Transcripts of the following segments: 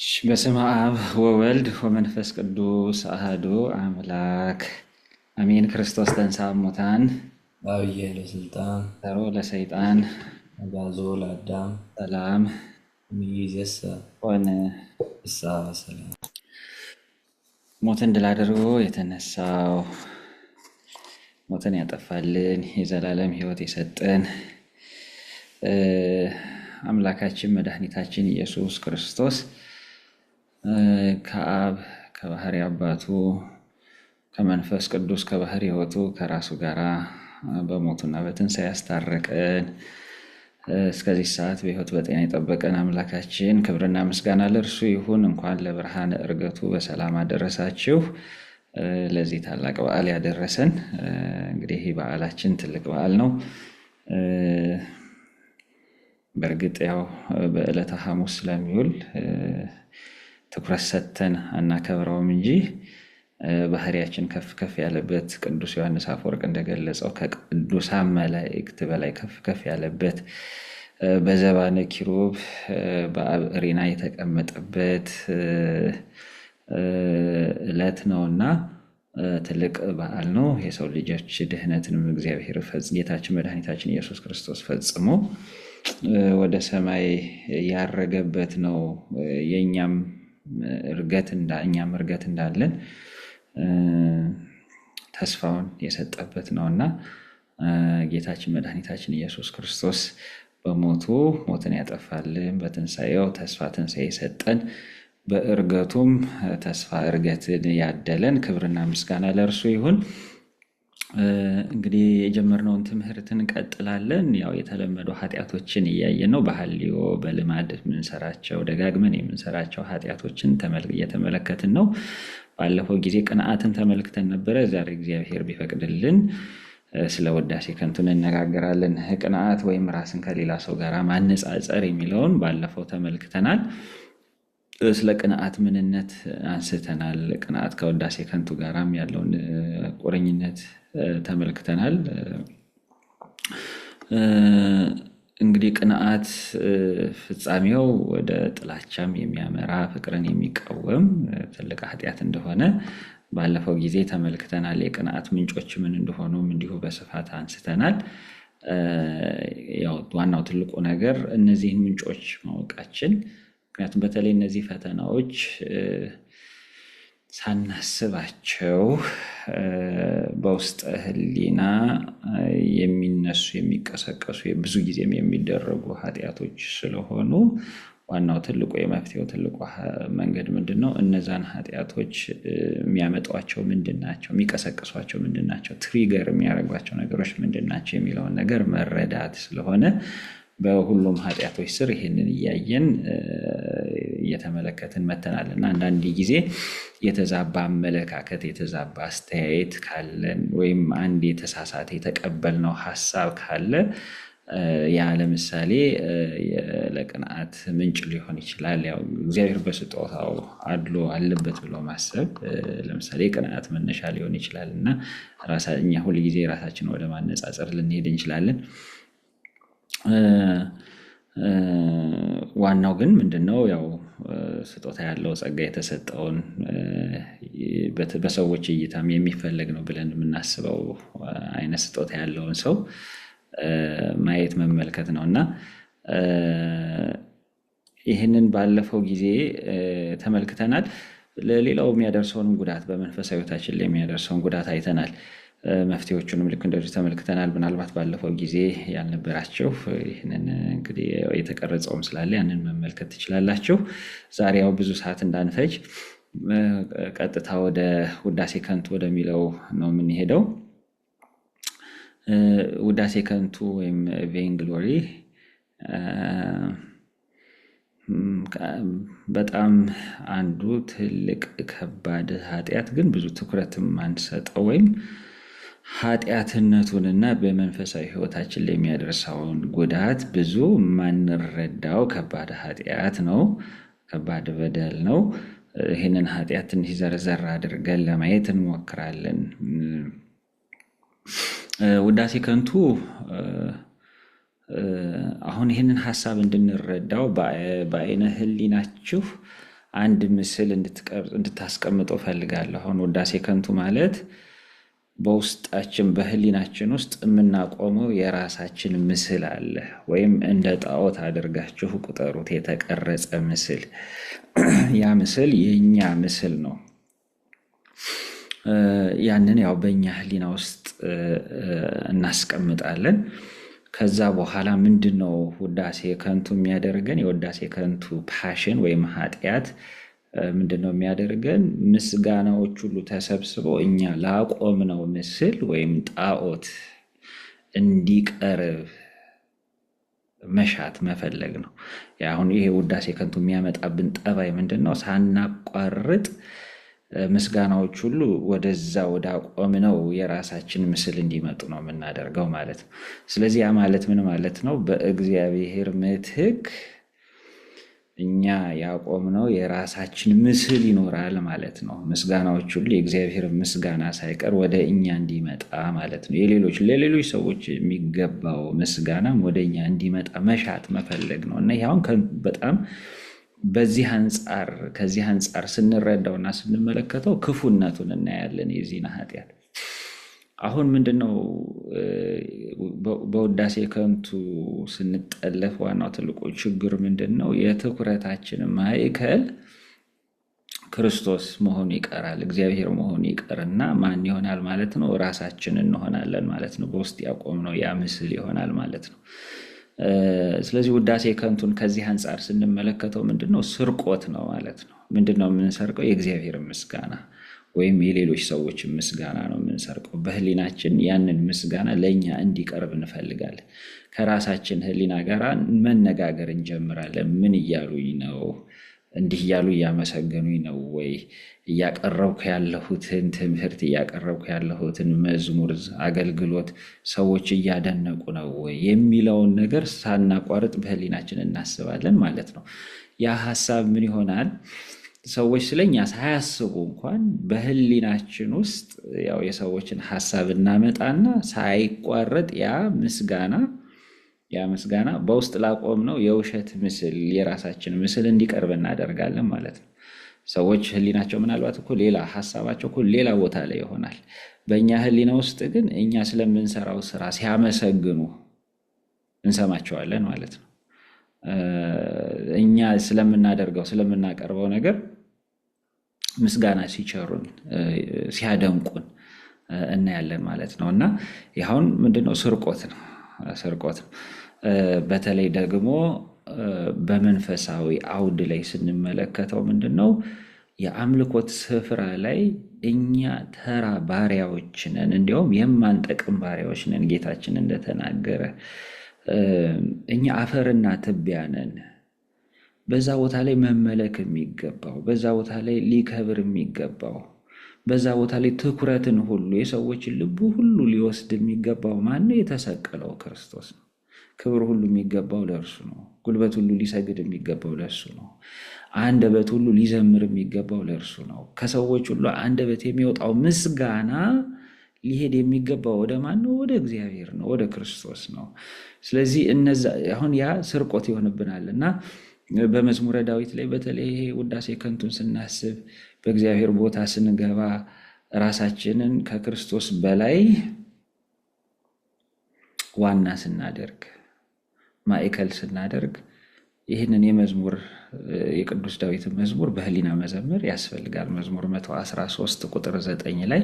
በስመ አብ ወወልድ ወመንፈስ ቅዱስ አሐዱ አምላክ አሜን። ክርስቶስ ተንሥአ እሙታን አብየ ለስልጣን አሰሮ ለሰይጣን አግዓዞ ለአዳም ሰላም እምይእዜሰ ሆነ። ፍስሐ ወሰላም። ሞትን ድል አድርጎ የተነሳው ሞትን ያጠፋልን የዘላለም ሕይወት የሰጠን አምላካችን መድኃኒታችን ኢየሱስ ክርስቶስ ከአብ ከባህሪ አባቱ ከመንፈስ ቅዱስ ከባህሪ ሕይወቱ ከራሱ ጋራ በሞቱና በትንሣኤ ያስታረቀን እስከዚህ ሰዓት በሕይወት በጤና የጠበቀን አምላካችን ክብርና ምስጋና ለእርሱ ይሁን። እንኳን ለብርሃነ ዕርገቱ በሰላም አደረሳችሁ። ለዚህ ታላቅ በዓል ያደረሰን እንግዲህ ይህ በዓላችን ትልቅ በዓል ነው። በእርግጥ ያው በዕለተ ሐሙስ ስለሚውል ትኩረት ሰጥተን አናከብረውም እንጂ ባህሪያችን ከፍ ከፍ ያለበት ቅዱስ ዮሐንስ አፈወርቅ እንደገለጸው ከቅዱሳን መላእክት በላይ ከፍ ከፍ ያለበት በዘባነ ኪሩብ በአብ ዕሪና የተቀመጠበት ዕለት ነውና ትልቅ በዓል ነው። የሰው ልጆች ድህነትንም እግዚአብሔር ጌታችን መድኃኒታችን ኢየሱስ ክርስቶስ ፈጽሞ ወደ ሰማይ ያረገበት ነው። የእኛም እርገት እንዳለን ተስፋውን የሰጠበት ነውና ጌታችን መድኃኒታችን ኢየሱስ ክርስቶስ በሞቱ ሞትን ያጠፋልን፣ በትንሣኤው ተስፋ ትንሣኤ የሰጠን፣ በእርገቱም ተስፋ እርገትን ያደለን ክብርና ምስጋና ለእርሱ ይሁን። እንግዲህ የጀመርነውን ትምህርት እንቀጥላለን። ያው የተለመዱ ኃጢአቶችን እያየን ነው። በሐልዮ በልማድ የምንሰራቸው ደጋግመን የምንሰራቸው ኃጢአቶችን እየተመለከትን ነው። ባለፈው ጊዜ ቅንዓትን ተመልክተን ነበረ። ዛሬ እግዚአብሔር ቢፈቅድልን ስለ ውዳሴ ከንቱ እንነጋገራለን። ቅንዓት ወይም ራስን ከሌላ ሰው ጋር ማነጻጸር የሚለውን ባለፈው ተመልክተናል። ስለ ቅንዓት ምንነት አንስተናል። ቅንዓት ከውዳሴ ከንቱ ጋራም ያለውን ቁርኝነት ተመልክተናል። እንግዲህ ቅንዓት ፍጻሜው ወደ ጥላቻም የሚያመራ ፍቅርን የሚቃወም ትልቅ ኃጢአት እንደሆነ ባለፈው ጊዜ ተመልክተናል። የቅንዓት ምንጮች ምን እንደሆኑም እንዲሁ በስፋት አንስተናል። ያው ዋናው ትልቁ ነገር እነዚህን ምንጮች ማወቃችን፣ ምክንያቱም በተለይ እነዚህ ፈተናዎች ሳናስባቸው በውስጠ ሕሊና የሚነሱ የሚቀሰቀሱ ብዙ ጊዜም የሚደረጉ ኃጢአቶች ስለሆኑ ዋናው ትልቁ የመፍትሄው ትልቁ መንገድ ምንድን ነው? እነዛን ኃጢአቶች የሚያመጧቸው ምንድን ናቸው? የሚቀሰቅሷቸው ምንድን ናቸው? ትሪገር የሚያደርጓቸው ነገሮች ምንድን ናቸው የሚለውን ነገር መረዳት ስለሆነ በሁሉም ኃጢአቶች ስር ይህንን እያየን እየተመለከትን መተናል እና አንዳንድ ጊዜ የተዛባ አመለካከት የተዛባ አስተያየት ካለን ወይም አንድ የተሳሳተ የተቀበልነው ሀሳብ ካለ ያ ለምሳሌ ለቅንዓት ምንጭ ሊሆን ይችላል። ያው እግዚአብሔር በስጦታው አድሎ አለበት ብሎ ማሰብ ለምሳሌ የቅንዓት መነሻ ሊሆን ይችላል እና እኛ ሁልጊዜ ራሳችን ወደ ማነጻጸር ልንሄድ እንችላለን። ዋናው ግን ምንድነው? ያው ስጦታ ያለው ጸጋ የተሰጠውን በሰዎች እይታም የሚፈለግ ነው ብለን የምናስበው አይነት ስጦታ ያለውን ሰው ማየት መመልከት ነው እና ይህንን ባለፈው ጊዜ ተመልክተናል። ለሌላው የሚያደርሰውንም ጉዳት በመንፈሳዊ ሕይወታችን ላይ የሚያደርሰውን ጉዳት አይተናል። መፍትሄዎቹንም ልክ እንደዚህ ተመልክተናል። ምናልባት ባለፈው ጊዜ ያልነበራችሁ ይህንን እንግዲህ የተቀረጸውም ስላለ ያንን መመልከት ትችላላችሁ። ዛሬ ያው ብዙ ሰዓት እንዳንፈጅ ቀጥታ ወደ ውዳሴ ከንቱ ወደሚለው ነው የምንሄደው። ውዳሴ ከንቱ ወይም ቬይንግሎሪ በጣም አንዱ ትልቅ ከባድ ኃጢአት ግን ብዙ ትኩረትም አንሰጠው ወይም ኃጢአትነቱንና በመንፈሳዊ ሕይወታችን ላይ የሚያደርሰውን ጉዳት ብዙ ማንረዳው ከባድ ኃጢአት ነው። ከባድ በደል ነው። ይህንን ኃጢአት ትንሽ ዘርዘር አድርገን ለማየት እንሞክራለን። ውዳሴ ከንቱ አሁን ይህንን ሐሳብ እንድንረዳው በአይነ ህሊናችሁ አንድ ምስል እንድታስቀምጠው ፈልጋለሁ። አሁን ውዳሴ ከንቱ ማለት በውስጣችን በህሊናችን ውስጥ የምናቆመው የራሳችን ምስል አለ፣ ወይም እንደ ጣዖት አድርጋችሁ ቁጠሩት። የተቀረጸ ምስል፣ ያ ምስል የኛ ምስል ነው። ያንን ያው በእኛ ህሊና ውስጥ እናስቀምጣለን። ከዛ በኋላ ምንድን ነው ውዳሴ ከንቱ የሚያደርገን? የውዳሴ ከንቱ ፓሽን ወይም ኃጢአት ምንድን ነው የሚያደርገን? ምስጋናዎች ሁሉ ተሰብስበው እኛ ላቆምነው ምስል ወይም ጣዖት እንዲቀርብ መሻት መፈለግ ነው። አሁን ይሄ ውዳሴ ከንቱ የሚያመጣብን ጠባይ ምንድን ነው? ሳናቋርጥ ምስጋናዎች ሁሉ ወደዛ ወደ አቆምነው የራሳችን ምስል እንዲመጡ ነው የምናደርገው ማለት ነው። ስለዚህ ያ ማለት ምን ማለት ነው? በእግዚአብሔር ምትክ እኛ ያቆምነው የራሳችን ምስል ይኖራል ማለት ነው። ምስጋናዎች ሁሉ የእግዚአብሔር ምስጋና ሳይቀር ወደ እኛ እንዲመጣ ማለት ነው። ለሌሎች ሰዎች የሚገባው ምስጋናም ወደ እኛ እንዲመጣ መሻት መፈለግ ነው እና ይህ አሁን በጣም ከዚህ አንጻር ስንረዳውና ስንመለከተው ክፉነቱን እናያለን የዚህን ኃጢአት። አሁን ምንድነው በውዳሴ ከንቱ ስንጠለፍ ዋናው ትልቁ ችግር ምንድነው? የትኩረታችን ማዕከል ክርስቶስ መሆኑ ይቀራል፣ እግዚአብሔር መሆኑ ይቀርና ማን ይሆናል ማለት ነው? ራሳችን እንሆናለን ማለት ነው። በውስጥ ያቆምነው ያ ምስል ይሆናል ማለት ነው። ስለዚህ ውዳሴ ከንቱን ከዚህ አንጻር ስንመለከተው ምንድነው? ስርቆት ነው ማለት ነው። ምንድነው የምንሰርቀው? የእግዚአብሔር ምስጋና ወይም የሌሎች ሰዎች ምስጋና ነው የምንሰርቀው። በህሊናችን ያንን ምስጋና ለእኛ እንዲቀርብ እንፈልጋለን። ከራሳችን ህሊና ጋር መነጋገር እንጀምራለን። ምን እያሉኝ ነው? እንዲህ እያሉ እያመሰገኑኝ ነው ወይ? እያቀረብኩ ያለሁትን ትምህርት እያቀረብኩ ያለሁትን መዝሙር አገልግሎት ሰዎች እያደነቁ ነው ወይ የሚለውን ነገር ሳናቋርጥ በህሊናችን እናስባለን ማለት ነው። ያ ሀሳብ ምን ይሆናል? ሰዎች ስለኛ ሳያስቡ እንኳን በህሊናችን ውስጥ ያው የሰዎችን ሀሳብ እናመጣና ሳይቋረጥ ያ ምስጋና በውስጥ ላቆምነው የውሸት ምስል የራሳችን ምስል እንዲቀርብ እናደርጋለን ማለት ነው። ሰዎች ህሊናቸው ምናልባት እኮ ሌላ ሀሳባቸው እኮ ሌላ ቦታ ላይ ይሆናል። በእኛ ህሊና ውስጥ ግን እኛ ስለምንሰራው ስራ ሲያመሰግኑ እንሰማቸዋለን ማለት ነው። እኛ ስለምናደርገው ስለምናቀርበው ነገር ምስጋና ሲቸሩን ሲያደንቁን እናያለን ማለት ነው። እና ይኸውን ምንድነው? ስርቆት ነው። በተለይ ደግሞ በመንፈሳዊ አውድ ላይ ስንመለከተው ምንድነው? የአምልኮት ስፍራ ላይ እኛ ተራ ባሪያዎች ነን፣ እንዲያውም የማንጠቅም ባሪያዎች ነን። ጌታችን እንደተናገረ እኛ አፈርና ትቢያ ነን። በዛ ቦታ ላይ መመለክ የሚገባው፣ በዛ ቦታ ላይ ሊከብር የሚገባው፣ በዛ ቦታ ላይ ትኩረትን ሁሉ የሰዎችን ልቡ ሁሉ ሊወስድ የሚገባው ማነው? የተሰቀለው ክርስቶስ ነው። ክብር ሁሉ የሚገባው ለእርሱ ነው። ጉልበት ሁሉ ሊሰግድ የሚገባው ለእርሱ ነው። አንደበት ሁሉ ሊዘምር የሚገባው ለእርሱ ነው። ከሰዎች ሁሉ አንደበት የሚወጣው ምስጋና ሊሄድ የሚገባው ወደ ማን ነው? ወደ እግዚአብሔር ነው፣ ወደ ክርስቶስ ነው። ስለዚህ አሁን ያ ስርቆት ይሆንብናል እና በመዝሙረ ዳዊት ላይ በተለይ ይሄ ውዳሴ ከንቱን ስናስብ በእግዚአብሔር ቦታ ስንገባ ራሳችንን ከክርስቶስ በላይ ዋና ስናደርግ ማዕከል ስናደርግ ይህንን የቅዱስ ዳዊት መዝሙር በህሊና መዘመር ያስፈልጋል። መዝሙር 113 ቁጥር 9 ላይ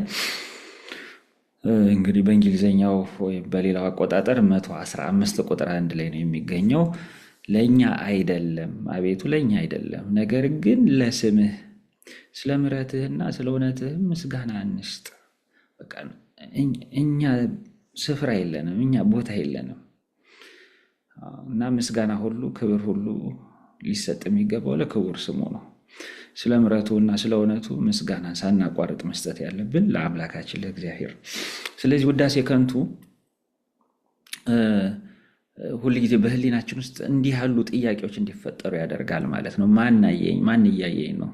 እንግዲህ በእንግሊዝኛው ወይም በሌላው አቆጣጠር 115 ቁጥር 1 ላይ ነው የሚገኘው። ለእኛ አይደለም አቤቱ ለእኛ አይደለም፣ ነገር ግን ለስምህ ስለ ምሕረትህና ስለ እውነትህም ምስጋና እንስጥ። በቃ እኛ ስፍራ የለንም፣ እኛ ቦታ የለንም እና ምስጋና ሁሉ ክብር ሁሉ ሊሰጥ የሚገባው ለክቡር ስሙ ነው። ስለ ምሕረቱና ስለ እውነቱ ምስጋና ሳናቋርጥ መስጠት ያለብን ለአምላካችን ለእግዚአብሔር። ስለዚህ ውዳሴ ከንቱ ሁል ጊዜ በህሊናችን ውስጥ እንዲህ ያሉ ጥያቄዎች እንዲፈጠሩ ያደርጋል ማለት ነው። ማን አየኝ? ማን እያየኝ ነው?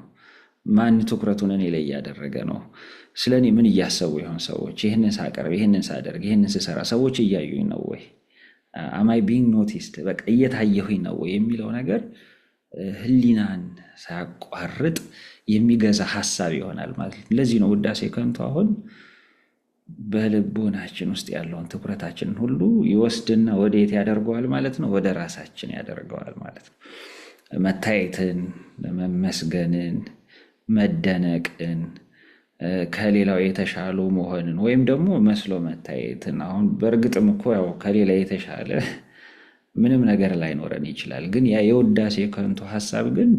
ማን ትኩረቱን እኔ ላይ እያደረገ ነው? ስለ እኔ ምን እያሰቡ ይሆን ሰዎች? ይህንን ሳቀርብ፣ ይህንን ሳደርግ፣ ይህንን ስሰራ ሰዎች እያዩኝ ነው ወይ? አማይ ቢንግ ኖቲስድ፣ በቃ እየታየሁኝ ነው ወይ የሚለው ነገር ህሊናን ሳያቋርጥ የሚገዛ ሀሳብ ይሆናል ማለት ነው። ለዚህ ነው ውዳሴ ከንቱ አሁን በልቦናችን ውስጥ ያለውን ትኩረታችንን ሁሉ ይወስድና ወዴት ያደርገዋል ማለት ነው? ወደ ራሳችን ያደርገዋል ማለት ነው። መታየትን፣ መመስገንን፣ መደነቅን፣ ከሌላው የተሻሉ መሆንን ወይም ደግሞ መስሎ መታየትን። አሁን በእርግጥም እኮ ያው ከሌላ የተሻለ ምንም ነገር ላይኖረን ይችላል። ግን ያ የውዳሴ ከንቱ ሀሳብ ግን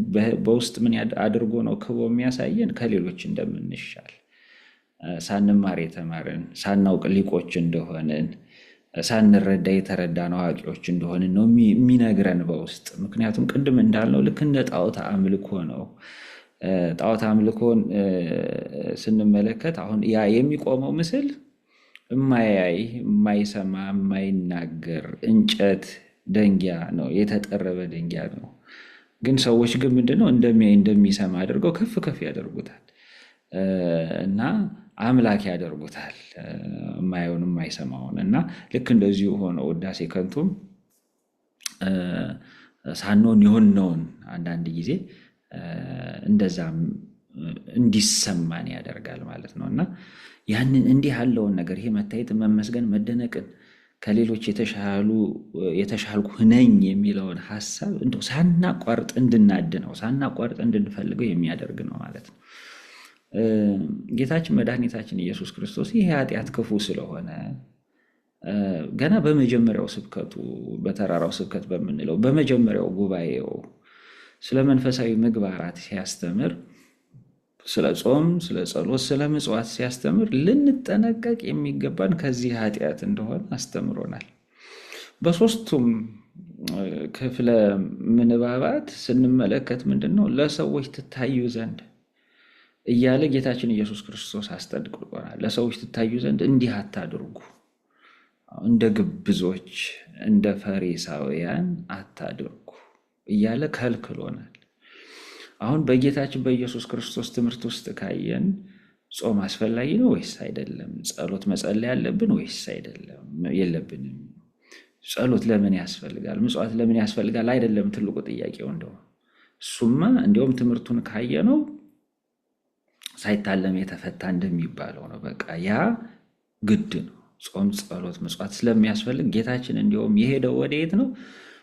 በውስጥ ምን አድርጎ ነው ክቦ የሚያሳየን? ከሌሎች እንደምንሻል፣ ሳንማር የተማርን፣ ሳናውቅ ሊቆች እንደሆንን፣ ሳንረዳ የተረዳን አዋቂዎች እንደሆንን ነው የሚነግረን በውስጥ። ምክንያቱም ቅድም እንዳልነው ልክ እንደ ጣዖት አምልኮ ነው። ጣዖት አምልኮን ስንመለከት አሁን ያ የሚቆመው ምስል የማያይ፣ የማይሰማ፣ የማይናገር እንጨት ደንጊያ ነው፣ የተጠረበ ደንጊያ ነው። ግን ሰዎች ግን ምንድነው እንደሚያይ እንደሚሰማ አድርገው ከፍ ከፍ ያደርጉታል እና አምላክ ያደርጉታል የማየውን የማይሰማውን። እና ልክ እንደዚሁ ሆነ ውዳሴ ከንቱም ሳንሆን የሆነውን አንዳንድ ጊዜ እንደዛም እንዲሰማን ያደርጋል ማለት ነው። እና ያንን እንዲህ ያለውን ነገር ይሄ መታየት፣ መመስገን፣ መደነቅን ከሌሎች የተሻልኩ ነኝ የሚለውን ሀሳብ እንደው ሳናቋርጥ እንድናድነው፣ ሳናቋርጥ እንድንፈልገው የሚያደርግ ነው ማለት ነው። ጌታችን መድኃኒታችን ኢየሱስ ክርስቶስ ይህ ኃጢአት ክፉ ስለሆነ ገና በመጀመሪያው ስብከቱ፣ በተራራው ስብከት በምንለው በመጀመሪያው ጉባኤው ስለ መንፈሳዊ ምግባራት ሲያስተምር፣ ስለ ጾም፣ ስለ ጸሎት፣ ስለ ምጽዋት ሲያስተምር ልንጠነቀቅ የሚገባን ከዚህ ኃጢአት እንደሆነ አስተምሮናል። በሶስቱም ክፍለ ምንባባት ስንመለከት ምንድነው ለሰዎች ትታዩ ዘንድ እያለ ጌታችን ኢየሱስ ክርስቶስ አስጠንቅቆናል። ለሰዎች ትታዩ ዘንድ እንዲህ አታድርጉ፣ እንደ ግብዞች እንደ ፈሪሳውያን አታድርጉ እያለ ከልክሎናል። አሁን በጌታችን በኢየሱስ ክርስቶስ ትምህርት ውስጥ ካየን ጾም አስፈላጊ ነው ወይስ አይደለም? ጸሎት መጸለይ ያለብን ወይስ አይደለም? የለብንም? ጸሎት ለምን ያስፈልጋል? ምጽዋት ለምን ያስፈልጋል? አይደለም ትልቁ ጥያቄው። እሱማ እንዲያውም ትምህርቱን ካየነው ሳይታለም የተፈታ እንደሚባለው ነው። በቃ ያ ግድ ነው። ጾም፣ ጸሎት፣ ምጽዋት ስለሚያስፈልግ ጌታችን እንዲያውም የሄደው ወደየት ነው?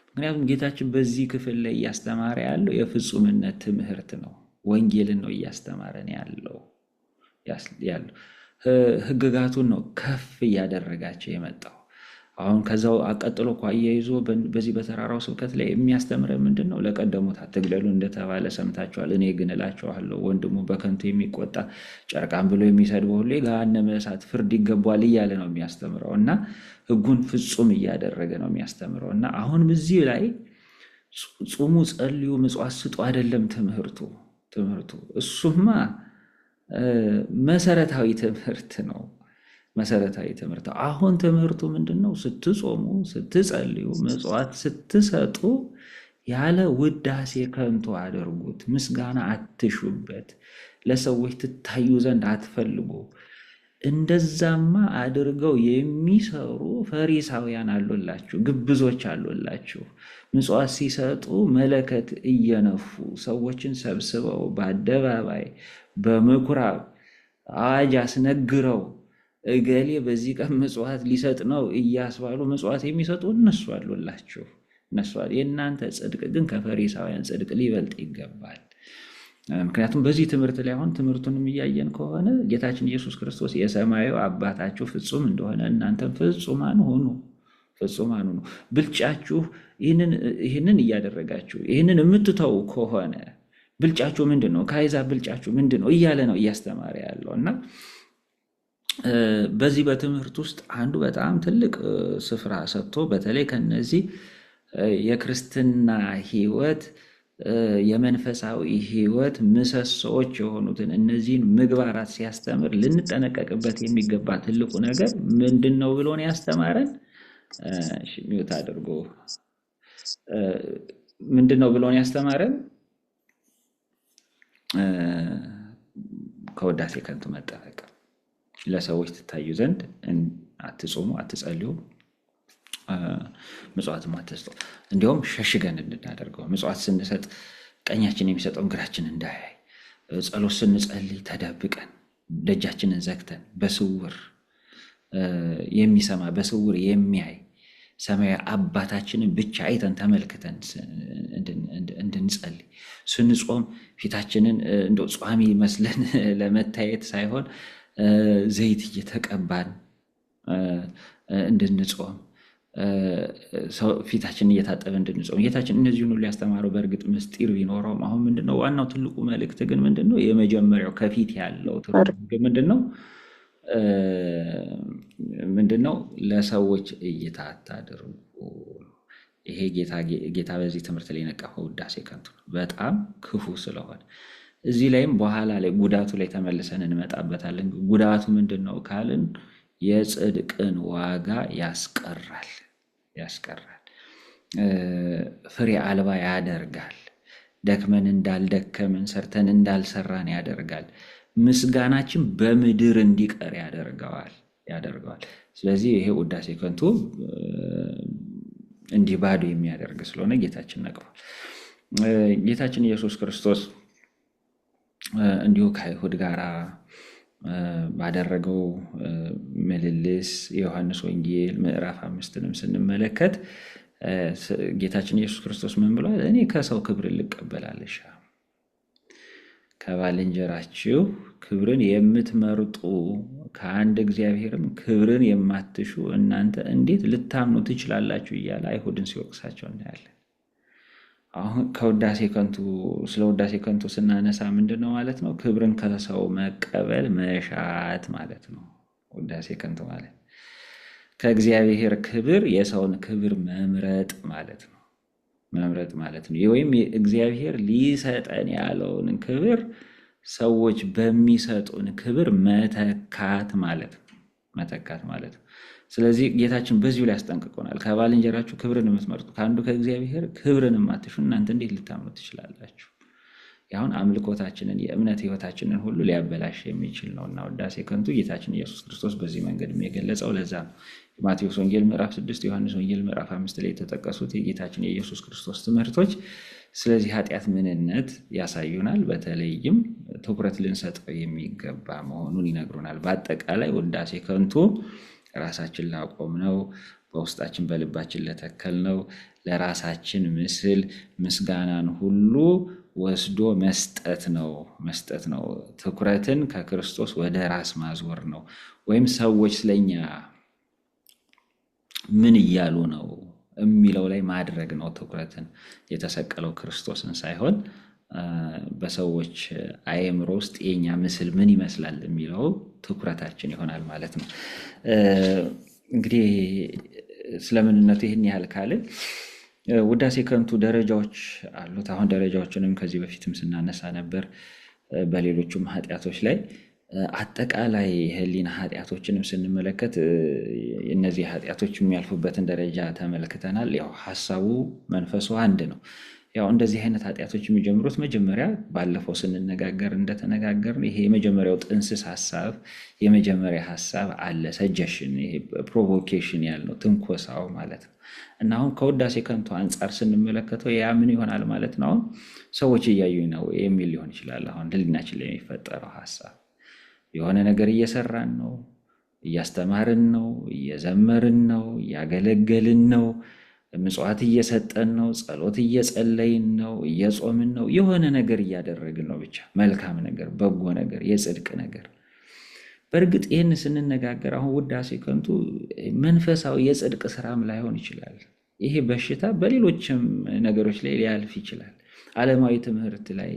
ምክንያቱም ጌታችን በዚህ ክፍል ላይ እያስተማረ ያለው የፍጹምነት ትምህርት ነው። ወንጌልን ነው እያስተማረን ያለው። ሕግጋቱን ነው ከፍ እያደረጋቸው የመጣው። አሁን ከዛው አቀጥሎ እኮ አያይዞ በዚህ በተራራው ስብከት ላይ የሚያስተምረን ምንድን ነው? ለቀደሙት አትግደሉ እንደተባለ ሰምታችኋል። እኔ ግን እላችኋለሁ ወንድሙ በከንቱ የሚቆጣ ጨርቃን ብሎ የሚሰድበው ሁሉ የገሃነመ እሳት ፍርድ ይገባዋል እያለ ነው የሚያስተምረው። እና ሕጉን ፍጹም እያደረገ ነው የሚያስተምረው። እና አሁን በዚህ ላይ ጹሙ፣ ጸልዩ፣ ምጽዋት ስጡ አይደለም ትምህርቱ። እሱማ መሰረታዊ ትምህርት ነው። መሰረታዊ ትምህርት። አሁን ትምህርቱ ምንድን ነው? ስትጾሙ፣ ስትጸልዩ፣ ምጽዋት ስትሰጡ ያለ ውዳሴ ከንቱ አድርጉት። ምስጋና አትሹበት። ለሰዎች ትታዩ ዘንድ አትፈልጉ። እንደዛማ አድርገው የሚሰሩ ፈሪሳውያን አሉላችሁ፣ ግብዞች አሉላችሁ። ምጽዋት ሲሰጡ መለከት እየነፉ ሰዎችን ሰብስበው በአደባባይ በምኩራብ አዋጅ አስነግረው እገሌ በዚህ ቀን ምጽዋት ሊሰጥ ነው እያስባሉ ምጽዋት የሚሰጡ እነሱ አሉላችሁ። የእናንተ ጽድቅ ግን ከፈሪሳውያን ጽድቅ ሊበልጥ ይገባል። ምክንያቱም በዚህ ትምህርት ላይ አሁን ትምህርቱንም እያየን ከሆነ ጌታችን ኢየሱስ ክርስቶስ የሰማዩ አባታችሁ ፍጹም እንደሆነ እናንተም ፍጹማን ሁኑ። ብልጫችሁ ይህንን እያደረጋችሁ ይህንን የምትተው ከሆነ ብልጫችሁ ምንድን ነው? ከአሕዛብ ብልጫችሁ ምንድን ነው እያለ ነው እያስተማረ ያለው። እና በዚህ በትምህርት ውስጥ አንዱ በጣም ትልቅ ስፍራ ሰጥቶ በተለይ ከነዚህ የክርስትና ሕይወት የመንፈሳዊ ሕይወት ምሰሶዎች የሆኑትን እነዚህን ምግባራት ሲያስተምር ልንጠነቀቅበት የሚገባ ትልቁ ነገር ምንድን ነው ብሎን ያስተማረን? ሚውት አድርጎ ምንድን ነው ብሎን ያስተማረን? ከውዳሴ ከንቱ መጠበቅ፣ ለሰዎች ትታዩ ዘንድ አትጾሙ፣ አትጸልዩ፣ ምጽዋትም አትስጡ። እንዲሁም ሸሽገን እንድናደርገው ምጽዋት ስንሰጥ ቀኛችን የሚሰጠውን ግራችን እንዳያይ፣ ጸሎት ስንጸልይ ተደብቀን ደጃችንን ዘግተን በስውር የሚሰማ በስውር የሚያይ ሰማያዊ አባታችንን ብቻ አይተን ተመልክተን እንድንጸልይ፣ ስንጾም ፊታችንን እንደው ጿሚ መስለን ለመታየት ሳይሆን ዘይት እየተቀባን እንድንጾም፣ ፊታችንን እየታጠበ እንድንጾም ጌታችን እነዚህን ሁሉ ያስተማረው በእርግጥ ምስጢር ቢኖረውም አሁን ምንድነው ዋናው ትልቁ መልእክት ግን ምንድነው? የመጀመሪያው ከፊት ያለው ትርጉም ምንድነው? ምንድነው? ለሰዎች እይታ አታድርጉ። ይሄ ጌታ በዚህ ትምህርት ላይ የነቀፈው ውዳሴ ከንቱ ነው፣ በጣም ክፉ ስለሆነ እዚህ ላይም በኋላ ላይ ጉዳቱ ላይ ተመልሰን እንመጣበታለን። ጉዳቱ ምንድነው ካልን የጽድቅን ዋጋ ያስቀራል፣ ፍሬ አልባ ያደርጋል፣ ደክመን እንዳልደከምን ሰርተን እንዳልሰራን ያደርጋል፣ ምስጋናችን በምድር እንዲቀር ያደርገዋል። ስለዚህ ይሄ ውዳሴ ከንቱ እንዲህ ባዶ የሚያደርግ ስለሆነ ጌታችን ነቅፏል። ጌታችን ኢየሱስ ክርስቶስ እንዲሁ ከአይሁድ ጋር ባደረገው ምልልስ የዮሐንስ ወንጌል ምዕራፍ 5ንም ስንመለከት ጌታችን ኢየሱስ ክርስቶስ ምን ብሏል? እኔ ከሰው ክብርን ልቀበል አልሻም፣ ከባልንጀራችሁ ክብርን የምትመርጡ ከአንድ እግዚአብሔርም ክብርን የማትሹ እናንተ እንዴት ልታምኑ ትችላላችሁ? እያለ አይሁድን ሲወቅሳቸው እናያለን። አሁን ስለ ውዳሴ ከንቱ ስናነሳ ምንድነው ማለት ነው? ክብርን ከሰው መቀበል መሻት ማለት ነው። ውዳሴ ከንቱ ማለት ከእግዚአብሔር ክብር የሰውን ክብር መምረጥ ማለት ነው። ወይም እግዚአብሔር ሊሰጠን ያለውን ክብር ሰዎች በሚሰጡን ክብር መተካት ማለት ነው። ስለዚህ ጌታችን በዚሁ ላይ ያስጠንቅቆናል። ከባልንጀራችሁ ክብርን የምትመርጡ ከአንዱ ከእግዚአብሔር ክብርን የማትሹ እናንተ እንዴት ልታምኑ ትችላላችሁ? ያሁን አምልኮታችንን የእምነት ህይወታችንን ሁሉ ሊያበላሽ የሚችል ነውና ውዳሴ ከንቱ ጌታችን ኢየሱስ ክርስቶስ በዚህ መንገድ የገለጸው ለዛ ነው። የማቴዎስ ወንጌል ምዕራፍ 6 ዮሐንስ ወንጌል ምዕራፍ 5 ላይ የተጠቀሱት የጌታችን የኢየሱስ ክርስቶስ ትምህርቶች ስለዚህ ኃጢአት ምንነት ያሳዩናል። በተለይም ትኩረት ልንሰጠው የሚገባ መሆኑን ይነግሩናል። በአጠቃላይ ውዳሴ ከንቱ ራሳችን ላቆም ነው፣ በውስጣችን በልባችን ለተከል ነው፣ ለራሳችን ምስል ምስጋናን ሁሉ ወስዶ መስጠት ነው። ትኩረትን ከክርስቶስ ወደ ራስ ማዞር ነው። ወይም ሰዎች ስለኛ ምን እያሉ ነው የሚለው ላይ ማድረግ ነው። ትኩረትን የተሰቀለው ክርስቶስን ሳይሆን በሰዎች አእምሮ ውስጥ የኛ ምስል ምን ይመስላል የሚለው ትኩረታችን ይሆናል ማለት ነው። እንግዲህ ስለምንነቱ ይህን ያህል ካልን ውዳሴ ከንቱ ደረጃዎች አሉት። አሁን ደረጃዎችንም ከዚህ በፊትም ስናነሳ ነበር። በሌሎቹም ኃጢአቶች ላይ አጠቃላይ የህሊና ኃጢአቶችንም ስንመለከት እነዚህ ኃጢአቶች የሚያልፉበትን ደረጃ ተመልክተናል። ያው ሐሳቡ መንፈሱ አንድ ነው። ያው እንደዚህ አይነት ኃጢአቶች የሚጀምሩት መጀመሪያ ባለፈው ስንነጋገር እንደተነጋገርን ይሄ የመጀመሪያው ጥንስስ ሐሳብ የመጀመሪያ ሐሳብ አለ፣ ሰጀሽን፣ ይሄ ፕሮቮኬሽን ያልነው ትንኮሳው ማለት ነው። እና አሁን ከውዳሴ ከንቱ አንጻር ስንመለከተው ያ ምን ይሆናል ማለት ነው? አሁን ሰዎች እያዩኝ ነው የሚል ሊሆን ይችላል። አሁን ህሊናችን ላይ የሚፈጠረው ሐሳብ የሆነ ነገር እየሰራን ነው፣ እያስተማርን ነው፣ እየዘመርን ነው፣ እያገለገልን ነው፣ ምጽዋት እየሰጠን ነው፣ ጸሎት እየጸለይን ነው፣ እየጾምን ነው፣ የሆነ ነገር እያደረግን ነው። ብቻ መልካም ነገር፣ በጎ ነገር፣ የጽድቅ ነገር። በእርግጥ ይህን ስንነጋገር አሁን ውዳሴ ከንቱ መንፈሳዊ የጽድቅ ስራም ላይሆን ይችላል። ይሄ በሽታ በሌሎችም ነገሮች ላይ ሊያልፍ ይችላል። ዓለማዊ ትምህርት ላይ፣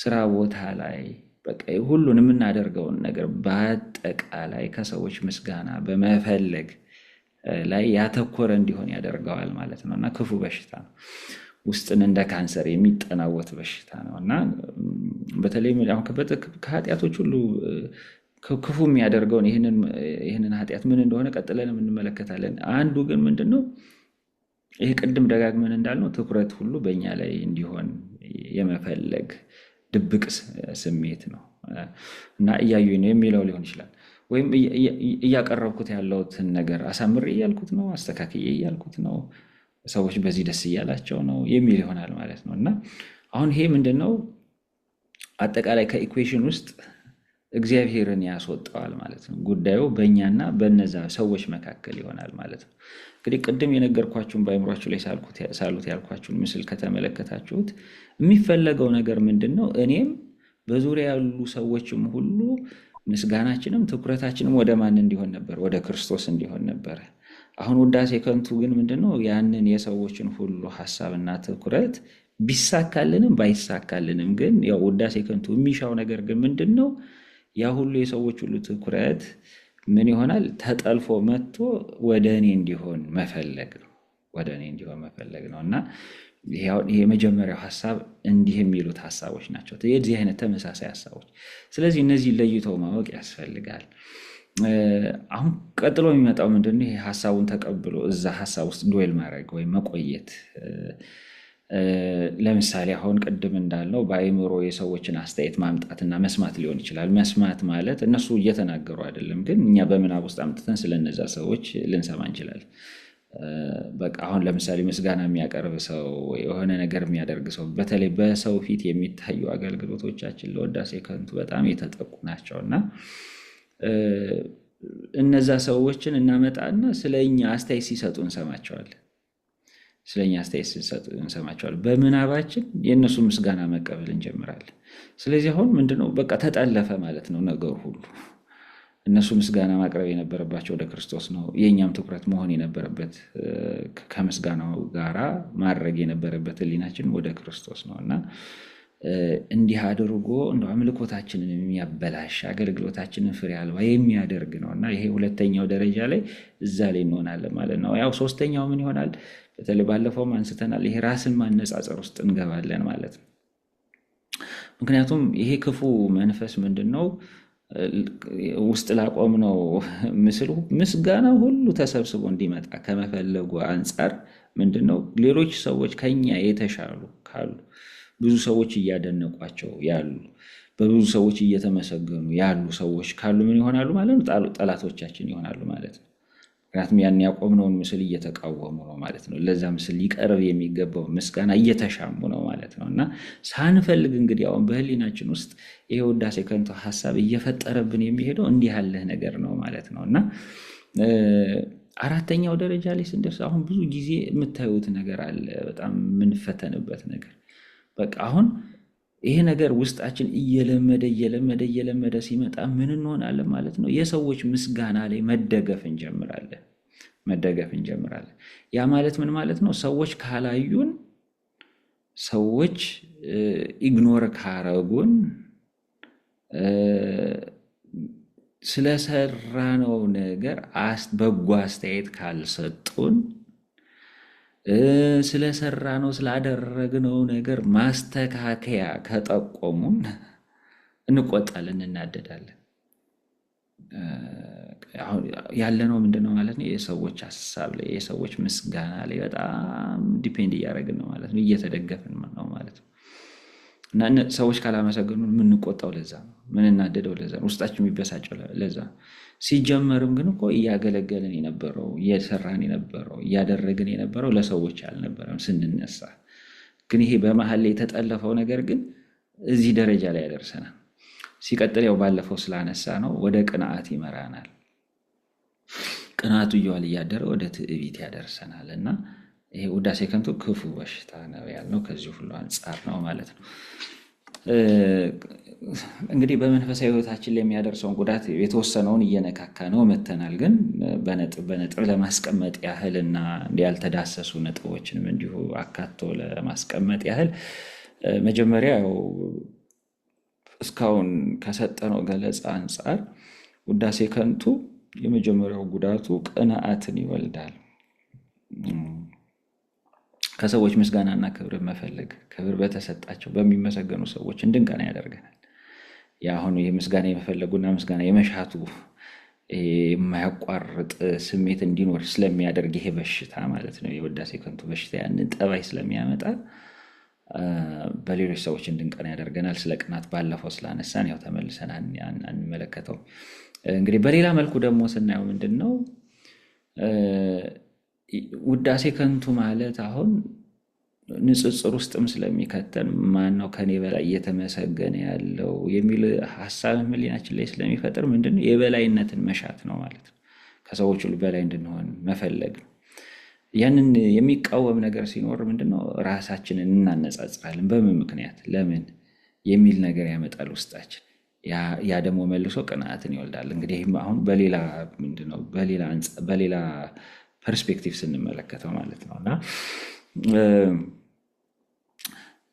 ስራ ቦታ ላይ፣ በቃ ሁሉን የምናደርገውን ነገር በአጠቃላይ ከሰዎች ምስጋና በመፈለግ ላይ ያተኮረ እንዲሆን ያደርገዋል ማለት ነው። እና ክፉ በሽታ ነው። ውስጥን እንደ ካንሰር የሚጠናወት በሽታ ነው። እና በተለይ ከኃጢአቶች ሁሉ ክፉ የሚያደርገውን ይህንን ኃጢአት ምን እንደሆነ ቀጥለን እንመለከታለን። አንዱ ግን ምንድነው? ይሄ ቅድም ደጋግመን እንዳልነው ትኩረት ሁሉ በእኛ ላይ እንዲሆን የመፈለግ ድብቅ ስሜት ነው። እና እያዩኝ ነው የሚለው ሊሆን ይችላል። ወይም እያቀረብኩት ያለውትን ነገር አሳምሬ እያልኩት ነው፣ አስተካክዬ እያልኩት ነው፣ ሰዎች በዚህ ደስ እያላቸው ነው የሚል ይሆናል ማለት ነው። እና አሁን ይሄ ምንድን ነው? አጠቃላይ ከኢኩዌሽን ውስጥ እግዚአብሔርን ያስወጣዋል ማለት ነው። ጉዳዩ በእኛና በነዛ ሰዎች መካከል ይሆናል ማለት ነው። እንግዲህ ቅድም የነገርኳችሁን በአእምሯችሁ ላይ ሳሉት ያልኳችሁን ምስል ከተመለከታችሁት የሚፈለገው ነገር ምንድን ነው? እኔም በዙሪያ ያሉ ሰዎችም ሁሉ ምስጋናችንም ትኩረታችንም ወደ ማን እንዲሆን ነበር? ወደ ክርስቶስ እንዲሆን ነበረ። አሁን ውዳሴ ከንቱ ግን ምንድነው? ያንን የሰዎችን ሁሉ ሀሳብና ትኩረት ቢሳካልንም ባይሳካልንም ግን ያው ውዳሴ ከንቱ የሚሻው ነገር ግን ምንድነው? ያ ሁሉ የሰዎች ሁሉ ትኩረት ምን ይሆናል? ተጠልፎ መጥቶ ወደ እኔ እንዲሆን መፈለግ ነው። ወደ እኔ እንዲሆን መፈለግ ነው። እና ይሄ የመጀመሪያው ሀሳብ እንዲህ የሚሉት ሀሳቦች ናቸው፣ የዚህ አይነት ተመሳሳይ ሀሳቦች። ስለዚህ እነዚህ ለይተው ማወቅ ያስፈልጋል። አሁን ቀጥሎ የሚመጣው ምንድነው? ይሄ ሀሳቡን ተቀብሎ እዛ ሀሳብ ውስጥ ዱዌል ማድረግ ወይም መቆየት። ለምሳሌ አሁን ቅድም እንዳልነው በአእምሮ የሰዎችን አስተያየት ማምጣትና መስማት ሊሆን ይችላል። መስማት ማለት እነሱ እየተናገሩ አይደለም፣ ግን እኛ በምናብ ውስጥ አምጥተን ስለነዛ ሰዎች ልንሰማ እንችላለን። በቃ አሁን ለምሳሌ ምስጋና የሚያቀርብ ሰው፣ የሆነ ነገር የሚያደርግ ሰው፣ በተለይ በሰው ፊት የሚታዩ አገልግሎቶቻችን ለውዳሴ ከንቱ በጣም የተጠቁ ናቸውና እነዛ ሰዎችን እናመጣና ስለኛ አስተያየት ሲሰጡ እንሰማቸዋለን። ስለኛ አስተያየት ሲሰጡ እንሰማቸዋለን። በምናባችን የእነሱ ምስጋና መቀበል እንጀምራለን። ስለዚህ አሁን ምንድነው? በቃ ተጠለፈ ማለት ነው ነገሩ ሁሉ። እነሱ ምስጋና ማቅረብ የነበረባቸው ወደ ክርስቶስ ነው። የእኛም ትኩረት መሆን የነበረበት ከምስጋናው ጋራ ማድረግ የነበረበት ሕሊናችን ወደ ክርስቶስ ነው እና እንዲህ አድርጎ እንደ አምልኮታችንን የሚያበላሽ አገልግሎታችንን ፍሬ አልባ የሚያደርግ ነው እና ይሄ ሁለተኛው ደረጃ ላይ እዛ ላይ እንሆናለን ማለት ነው። ያው ሶስተኛው ምን ይሆናል? በተለይ ባለፈውም አንስተናል። ይሄ ራስን ማነጻጸር ውስጥ እንገባለን ማለት ነው። ምክንያቱም ይሄ ክፉ መንፈስ ምንድነው? ውስጥ ላቆምነው ምስል ምስጋና ሁሉ ተሰብስቦ እንዲመጣ ከመፈለጉ አንጻር ምንድነው? ሌሎች ሰዎች ከኛ የተሻሉ ካሉ፣ ብዙ ሰዎች እያደነቋቸው ያሉ፣ በብዙ ሰዎች እየተመሰገኑ ያሉ ሰዎች ካሉ ምን ይሆናሉ ማለት ነው? ጠላቶቻችን ይሆናሉ ማለት ነው። ምክንያቱም ያን ያቆምነውን ምስል እየተቃወሙ ነው ማለት ነው። ለዛ ምስል ሊቀርብ የሚገባው ምስጋና እየተሻሙ ነው ማለት ነው። እና ሳንፈልግ እንግዲህ አሁን በሕሊናችን ውስጥ ይሄ ውዳሴ ከንቱ ሀሳብ እየፈጠረብን የሚሄደው እንዲህ ያለ ነገር ነው ማለት ነው። እና አራተኛው ደረጃ ላይ ስንደርስ አሁን ብዙ ጊዜ የምታዩት ነገር አለ፣ በጣም የምንፈተንበት ነገር። በቃ አሁን ይሄ ነገር ውስጣችን እየለመደ ሲመጣ ምን እንሆናለን ማለት ነው? የሰዎች ምስጋና ላይ መደገፍ እንጀምራለን። ያ ማለት ምን ማለት ነው? ሰዎች ካላዩን፣ ሰዎች ኢግኖር ካረጉን፣ ስለሰራነው ነገር በጎ አስተያየት ካልሰጡን፣ ስለሰራነው ስላደረግነው ነገር ማስተካከያ ከጠቆሙን እንቆጣለን፣ እናደዳለን። ያለነው ምንድነው ማለት ነው? የሰዎች ሀሳብ ላይ፣ የሰዎች ምስጋና ላይ በጣም ዲፔንድ እያደረግን ነው ማለት ነው፣ እየተደገፍን ነው ማለት ነው። እና ሰዎች ካላመሰገኑን የምንቆጣው ለዛ ነው፣ ምንናደደው ለዛ ነው፣ ውስጣችን የሚበሳጨው ለዛ ነው። ሲጀመርም ግን እኮ እያገለገልን የነበረው፣ እየሰራን የነበረው፣ እያደረግን የነበረው ለሰዎች አልነበረም ስንነሳ። ግን ይሄ በመሀል ላይ የተጠለፈው ነገር ግን እዚህ ደረጃ ላይ ያደርሰናል። ሲቀጥል ያው ባለፈው ስላነሳ ነው ወደ ቅንዓት ይመራናል። ቅንዓቱ እየዋለ እያደረ ወደ ትዕቢት ያደርሰናል። እና ይሄ ውዳሴ ከንቱ ክፉ በሽታ ነው ያልነው ከዚህ ሁሉ አንጻር ነው ማለት ነው። እንግዲህ በመንፈሳዊ ሕይወታችን ላይ የሚያደርሰውን ጉዳት የተወሰነውን እየነካካ ነው መተናል። ግን በነጥብ ለማስቀመጥ ያህል እና ያልተዳሰሱ ነጥቦችንም እንዲሁ አካቶ ለማስቀመጥ ያህል መጀመሪያ ያው እስካሁን ከሰጠነው ገለጻ አንጻር ውዳሴ ከንቱ የመጀመሪያው ጉዳቱ ቅንዓትን ይወልዳል። ከሰዎች ምስጋናና ክብር መፈለግ፣ ክብር በተሰጣቸው በሚመሰገኑ ሰዎች እንድንቀና ያደርገናል። የአሁኑ የምስጋና የመፈለጉና ምስጋና የመሻቱ የማያቋርጥ ስሜት እንዲኖር ስለሚያደርግ ይሄ በሽታ ማለት ነው፣ የውዳሴ ከንቱ በሽታ ያንን ጠባይ ስለሚያመጣ በሌሎች ሰዎች እንድንቀና ያደርገናል። ስለ ቅናት ባለፈው ስላነሳን ያው ተመልሰን አንመለከተው። እንግዲህ በሌላ መልኩ ደግሞ ስናየው ምንድን ነው ውዳሴ ከንቱ ማለት አሁን ንጽጽር ውስጥም ስለሚከተን ማን ነው ከኔ በላይ እየተመሰገነ ያለው የሚል ሀሳብ ህሊናችን ላይ ስለሚፈጥር ምንድነው የበላይነትን መሻት ነው ማለት ነው። ከሰዎች ሁሉ በላይ እንድንሆን መፈለግ ነው። ያንን የሚቃወም ነገር ሲኖር ምንድነው ራሳችንን እናነጻጽራለን። በምን ምክንያት ለምን የሚል ነገር ያመጣል ውስጣችን። ያ ደግሞ መልሶ ቅንዓትን ይወልዳል። እንግዲህ አሁን በሌላ ፐርስፔክቲቭ ስንመለከተው ማለት ነው። እና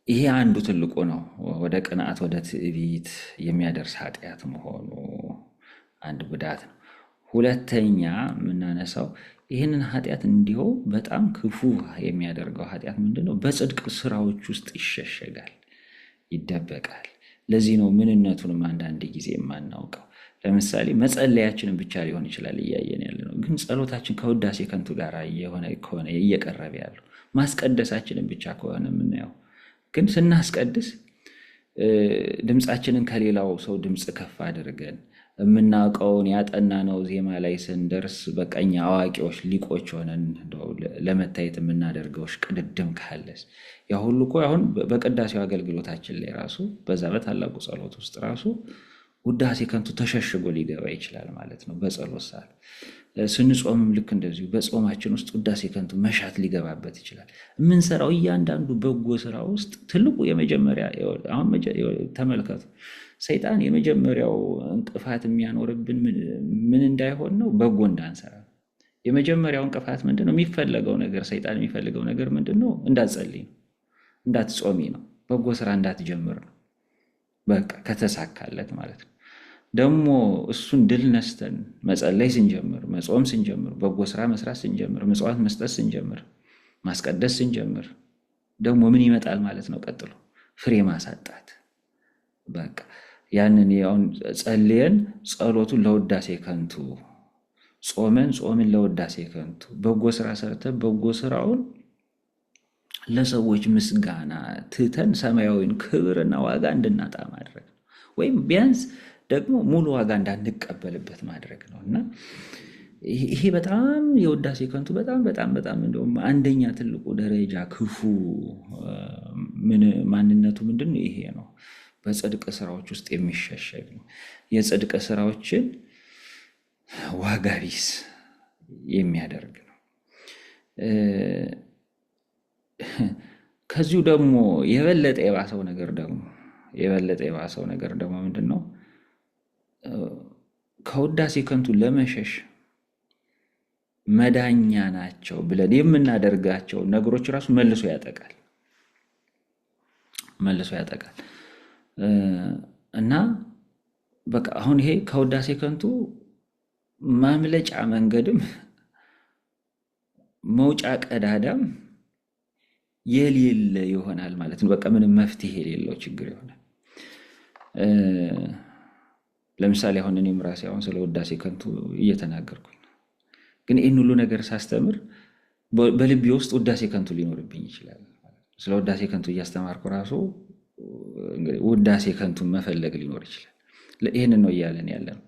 ይሄ አንዱ ትልቁ ነው፣ ወደ ቅንዓት ወደ ትዕቢት የሚያደርስ ኃጢአት መሆኑ አንድ ጉዳት ነው። ሁለተኛ የምናነሳው ይህንን ኃጢአት እንዲሁ በጣም ክፉ የሚያደርገው ኃጢአት ምንድነው? በጽድቅ ስራዎች ውስጥ ይሸሸጋል፣ ይደበቃል። ለዚህ ነው ምንነቱንም አንዳንድ ጊዜ የማናውቀው። ለምሳሌ መጸለያችንን ብቻ ሊሆን ይችላል እያየን ያለ ነው፣ ግን ጸሎታችን ከውዳሴ ከንቱ ጋር ከሆነ እየቀረበ ያለው ማስቀደሳችንን ብቻ ከሆነ የምናየው፣ ግን ስናስቀድስ ድምፃችንን ከሌላው ሰው ድምፅ ከፍ አድርገን የምናውቀውን ያጠናነው ዜማ ላይ ስንደርስ በቀኛ አዋቂዎች ሊቆች ሆነን ለመታየት የምናደርገው ሽቅድድም ካለስ ያ ሁሉ እኮ አሁን በቅዳሴው አገልግሎታችን ላይ ራሱ በዛ በታላቁ ጸሎት ውስጥ ራሱ ውዳሴ ከንቱ ተሸሽጎ ሊገባ ይችላል ማለት ነው። በጸሎት ሰዓት ስንጾምም ልክ እንደዚሁ በጾማችን ውስጥ ውዳሴ ከንቱ መሻት ሊገባበት ይችላል። የምንሰራው እያንዳንዱ በጎ ስራ ውስጥ ትልቁ የመጀመሪያ አሁን ተመልከቱ፣ ሰይጣን የመጀመሪያው እንቅፋት የሚያኖርብን ምን እንዳይሆን ነው? በጎ እንዳንሰራ። የመጀመሪያው እንቅፋት ምንድነው? የሚፈለገው ነገር ሰይጣን የሚፈልገው ነገር ምንድነው? እንዳትጸልይ ነው፣ እንዳትጾሚ ነው፣ በጎ ስራ እንዳትጀምር ነው። በቃ ከተሳካለት ማለት ነው። ደግሞ እሱን ድል ነስተን መጸለይ ስንጀምር፣ መጾም ስንጀምር፣ በጎ ስራ መስራት ስንጀምር፣ ምጽዋት መስጠት ስንጀምር፣ ማስቀደስ ስንጀምር ደግሞ ምን ይመጣል ማለት ነው? ቀጥሎ ፍሬ ማሳጣት። በቃ ያንን ያውን ጸልየን ጸሎቱን ለውዳሴ ከንቱ፣ ጾምን ለውዳሴ ከንቱ፣ በጎ ስራ ሰርተን በጎ ስራውን ለሰዎች ምስጋና ትተን ሰማያዊን ክብርና ዋጋ እንድናጣ ማድረግ ነው። ወይም ቢያንስ ደግሞ ሙሉ ዋጋ እንዳንቀበልበት ማድረግ ነው። እና ይሄ በጣም የውዳሴ ከንቱ በጣም በጣም በጣም እንደውም አንደኛ ትልቁ ደረጃ ክፉ ማንነቱ ምንድን ነው? ይሄ ነው። በጽድቅ ስራዎች ውስጥ የሚሸሸግ ነው። የጽድቅ ስራዎችን ዋጋ ቢስ የሚያደርግ ነው። ከዚሁ ደግሞ የበለጠ የባሰው ነገር ደግሞ ምንድን ነው? ከውዳሴ ከንቱ ለመሸሽ መዳኛ ናቸው ብለን የምናደርጋቸው ነገሮች ራሱ መልሶ ያጠቃል እና በቃ አሁን ይሄ ከውዳሴ ከንቱ ማምለጫ መንገድም መውጫ ቀዳዳም የሌለ ይሆናል ማለት ነው። በቃ ምንም መፍትሄ የሌለው ችግር ይሆናል። ለምሳሌ አሁን እኔም ራሴ አሁን ስለ ውዳሴ ከንቱ እየተናገርኩኝ ነው፣ ግን ይህን ሁሉ ነገር ሳስተምር በልቤ ውስጥ ውዳሴ ከንቱ ሊኖርብኝ ይችላል። ስለ ውዳሴ ከንቱ እያስተማርኩ ራሱ ውዳሴ ከንቱን መፈለግ ሊኖር ይችላል። ይህንን ነው እያለን ያለ ነው።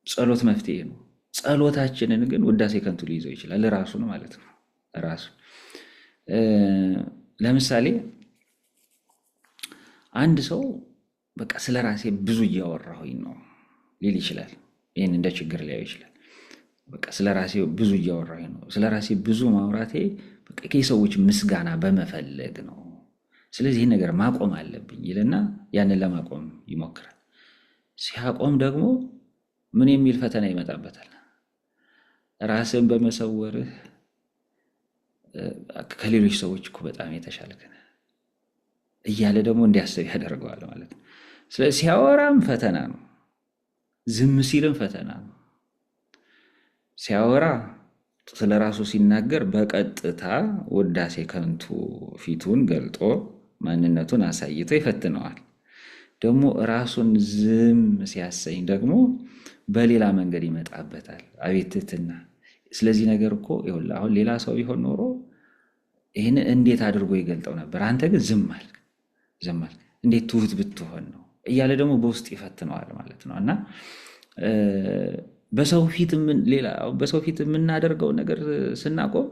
ጸሎት መፍትሄ ነው። ጸሎታችንን ግን ውዳሴ ከንቱ ሊይዘው ይችላል፣ ራሱ ነው ማለት ነው። ራሱ ለምሳሌ አንድ ሰው በቃ ስለ ራሴ ብዙ እያወራሁኝ ነው ሊል ይችላል። ይህን እንደ ችግር ሊያዩ ይችላል። በቃ ስለ ራሴ ብዙ እያወራሁኝ ነው፣ ስለ ራሴ ብዙ ማውራቴ በቃ የሰዎች ምስጋና በመፈለግ ነው፣ ስለዚህ ይህን ነገር ማቆም አለብኝ ይልና ያንን ለማቆም ይሞክራል። ሲያቆም ደግሞ ምን የሚል ፈተና ይመጣበታል? ራስን በመሰወርህ ከሌሎች ሰዎች እኮ በጣም የተሻልክ ነህ እያለ ደግሞ እንዲያስብ ያደርገዋል ማለት ነው። ስለዚህ ሲያወራም ፈተና ነው፣ ዝም ሲልም ፈተና ነው። ሲያወራ ስለ ራሱ ሲናገር በቀጥታ ውዳሴ ከንቱ ፊቱን ገልጦ ማንነቱን አሳይቶ ይፈትነዋል። ደግሞ ራሱን ዝም ሲያሰኝ ደግሞ በሌላ መንገድ ይመጣበታል። አቤት ትሕትና! ስለዚህ ነገር እኮ ይኸውልህ አሁን ሌላ ሰው ቢሆን ኖሮ ይህን እንዴት አድርጎ ይገልጠው ነበር፣ አንተ ግን ዝም አልክ፣ እንዴት ትሁት ብትሆን ነው እያለ ደግሞ በውስጥ ይፈትነዋል ማለት ነው። እና በሰው ፊት የምናደርገው ነገር ስናቆም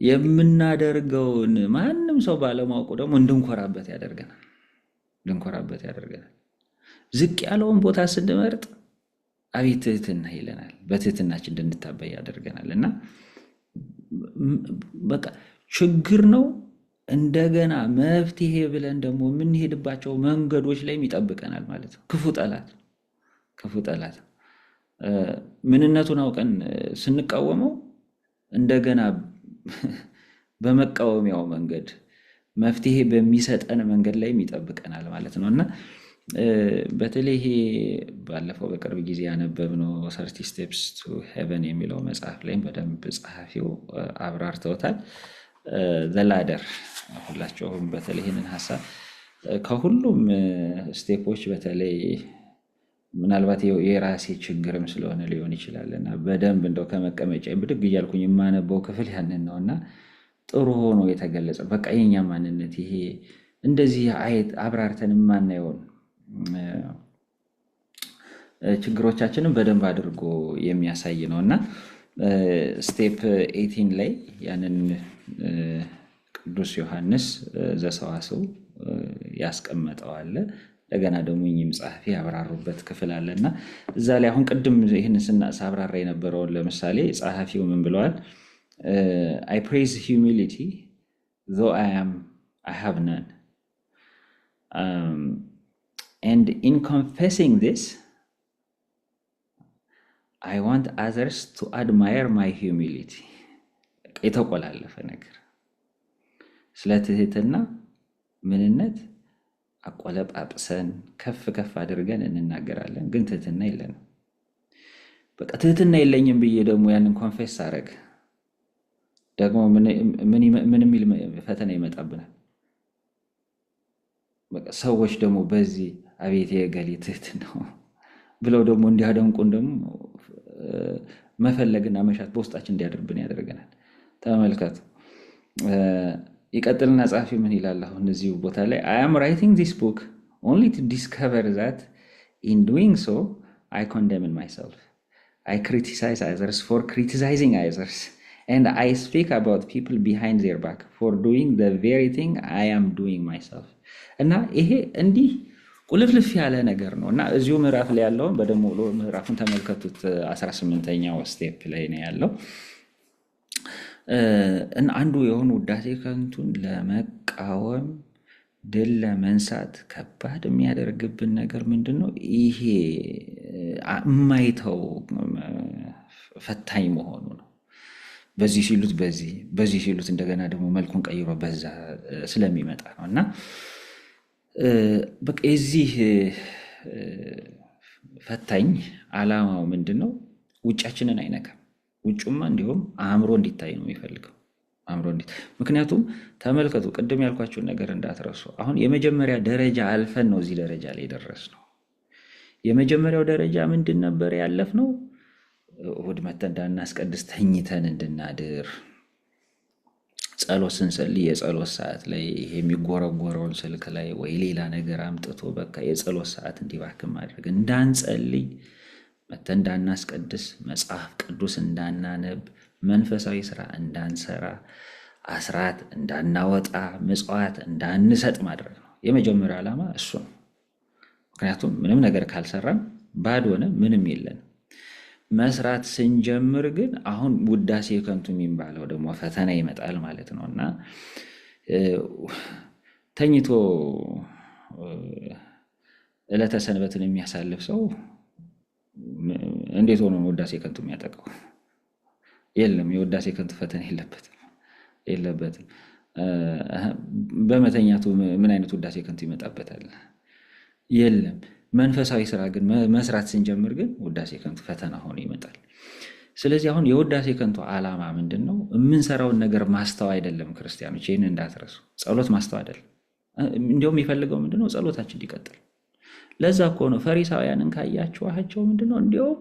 የምናደርገውን ማንም ሰው ባለማወቁ ደግሞ እንድንኮራበት ያደርገናል። ዝቅ ያለውን ቦታ ስንመርጥ አቤት ትህትና ይለናል። በትህትናችን እንድንታበይ ያደርገናል። እና በቃ ችግር ነው። እንደገና መፍትሄ ብለን ደግሞ የምንሄድባቸው መንገዶች ላይም ይጠብቀናል ማለት ነው። ክፉ ጠላት ምንነቱን አውቀን ስንቃወመው እንደገና በመቃወሚያው መንገድ መፍትሄ በሚሰጠን መንገድ ላይም ይጠብቀናል ማለት ነው። እና በተለይ ይሄ ባለፈው በቅርብ ጊዜ ያነበብነው 30 Steps to Heaven የሚለው መጽሐፍ ላይም በደንብ ጸሐፊው አብራርተውታል። ዘላደር ሁላቸውም በተለይ ይህንን ሀሳብ ከሁሉም ስቴፖች በተለይ ምናልባት የራሴ ችግርም ስለሆነ ሊሆን ይችላል እና በደንብ እንደው ከመቀመጫ ብድግ እያልኩኝ የማነበው ክፍል ያንን ነው እና ጥሩ ሆኖ የተገለጸ በቃ የኛ ማንነት ይሄ እንደዚህ አብራርተን የማናየውን ችግሮቻችንን በደንብ አድርጎ የሚያሳይ ነው እና ስቴፕ 18 ላይ ያንን ቅዱስ ዮሐንስ ዘሰዋስው ያስቀመጠዋል። እንደገና ደግሞ እኚህም ጸሐፊ ያብራሩበት ክፍል አለ እና እዛ ላይ አሁን ቅድም ይህንን ሳብራራ የነበረውን ለምሳሌ ጸሐፊው ምን ብለዋል? I praise humility though I have none. And in confessing this, I want others to admire my humility. የተቆላለፈ ነገር ስለ ትህትና ምንነት አቆለጳጵሰን ከፍ ከፍ አድርገን እንናገራለን፣ ግን ትህትና የለንም። በቃ ትህትና የለኝም ብዬ ደግሞ ያንን ኮንፌስ አረግ ደግሞ ምን የሚል ፈተና ይመጣብናል። በቃ ሰዎች ደግሞ በዚህ አቤት የገሌ ትህትናው ብለው ደግሞ እንዲያደንቁን ደግሞ መፈለግና መሻት በውስጣችን እንዲያድርብን ያደርገናል። ተመልከቱ። ይቀጥልና ጸሐፊ ምን ይላል? አሁን እዚሁ ቦታ ላይ I am writing this book only to discover that in doing so I condemn myself. I criticize others for criticizing others. And I speak about people behind their back for doing the very thing I am doing myself. እና ይሄ እንዲህ ቁልፍልፍ ያለ ነገር ነው እና እዚሁ ምዕራፍ ላይ ያለውን በደሞ ምዕራፉን ተመልከቱት። 18ኛው ስቴፕ ላይ ነው ያለው እና አንዱ የሆኑ ውዳሴ ከንቱን ለመቃወም ድል ለመንሳት ከባድ የሚያደርግብን ነገር ምንድነው? ይሄ የማይተው ፈታኝ መሆኑ ነው። በዚህ ሲሉት በዚህ ሲሉት እንደገና ደግሞ መልኩን ቀይሮ በዛ ስለሚመጣ ነው እና በቃ የዚህ ፈታኝ ዓላማው ምንድነው? ውጫችንን አይነካም። ውጩማ እንዲሁም አእምሮ እንዲታይ ነው የሚፈልገው። ምክንያቱም ተመልከቱ፣ ቅድም ያልኳችሁን ነገር እንዳትረሱ። አሁን የመጀመሪያ ደረጃ አልፈን ነው እዚህ ደረጃ ላይ ደረስነው። የመጀመሪያው ደረጃ ምንድን ነበር ያለፍነው? እሑድ መተን እንዳናስቀድስ ተኝተን እንድናድር፣ ጸሎት ስንጸልይ የጸሎት ሰዓት ላይ የሚጎረጎረውን ስልክ ላይ ወይ ሌላ ነገር አምጥቶ በቃ የጸሎት ሰዓት እንዲባክን ማድረግ፣ እንዳንጸልይ መተን እንዳናስቀድስ፣ መጽሐፍ ቅዱስ እንዳናነብ፣ መንፈሳዊ ስራ እንዳንሰራ፣ አስራት እንዳናወጣ፣ ምጽዋት እንዳንሰጥ ማድረግ ነው። የመጀመሪያው ዓላማ እሱ ነው። ምክንያቱም ምንም ነገር ካልሰራን ባዶ ሆነ ምንም የለን። መስራት ስንጀምር ግን አሁን ውዳሴ ከንቱ የሚባለው ደግሞ ፈተና ይመጣል ማለት ነው እና ተኝቶ ዕለተ ሰንበትን የሚያሳልፍ ሰው እንዴት ሆኖ ውዳሴ ከንቱ የሚያጠቃው? የለም። የውዳሴ ከንቱ ፈተና የለበትም። በመተኛቱ ምን አይነት ውዳሴ ከንቱ ይመጣበታል? የለም። መንፈሳዊ ስራ ግን መስራት ስንጀምር ግን ውዳሴ ከንቱ ፈተና ሆኖ ይመጣል። ስለዚህ አሁን የውዳሴ ከንቱ ዓላማ ምንድን ነው? የምንሰራውን ነገር ማስተው አይደለም። ክርስቲያኖች ይህን እንዳትረሱ። ጸሎት ማስተው አይደለም። እንዲሁም የሚፈልገው ምንድነው? ጸሎታችን እንዲቀጥል። ለዛ እኮ ነው ፈሪሳውያንን ካያችኋቸው ምንድነው እንዲሁም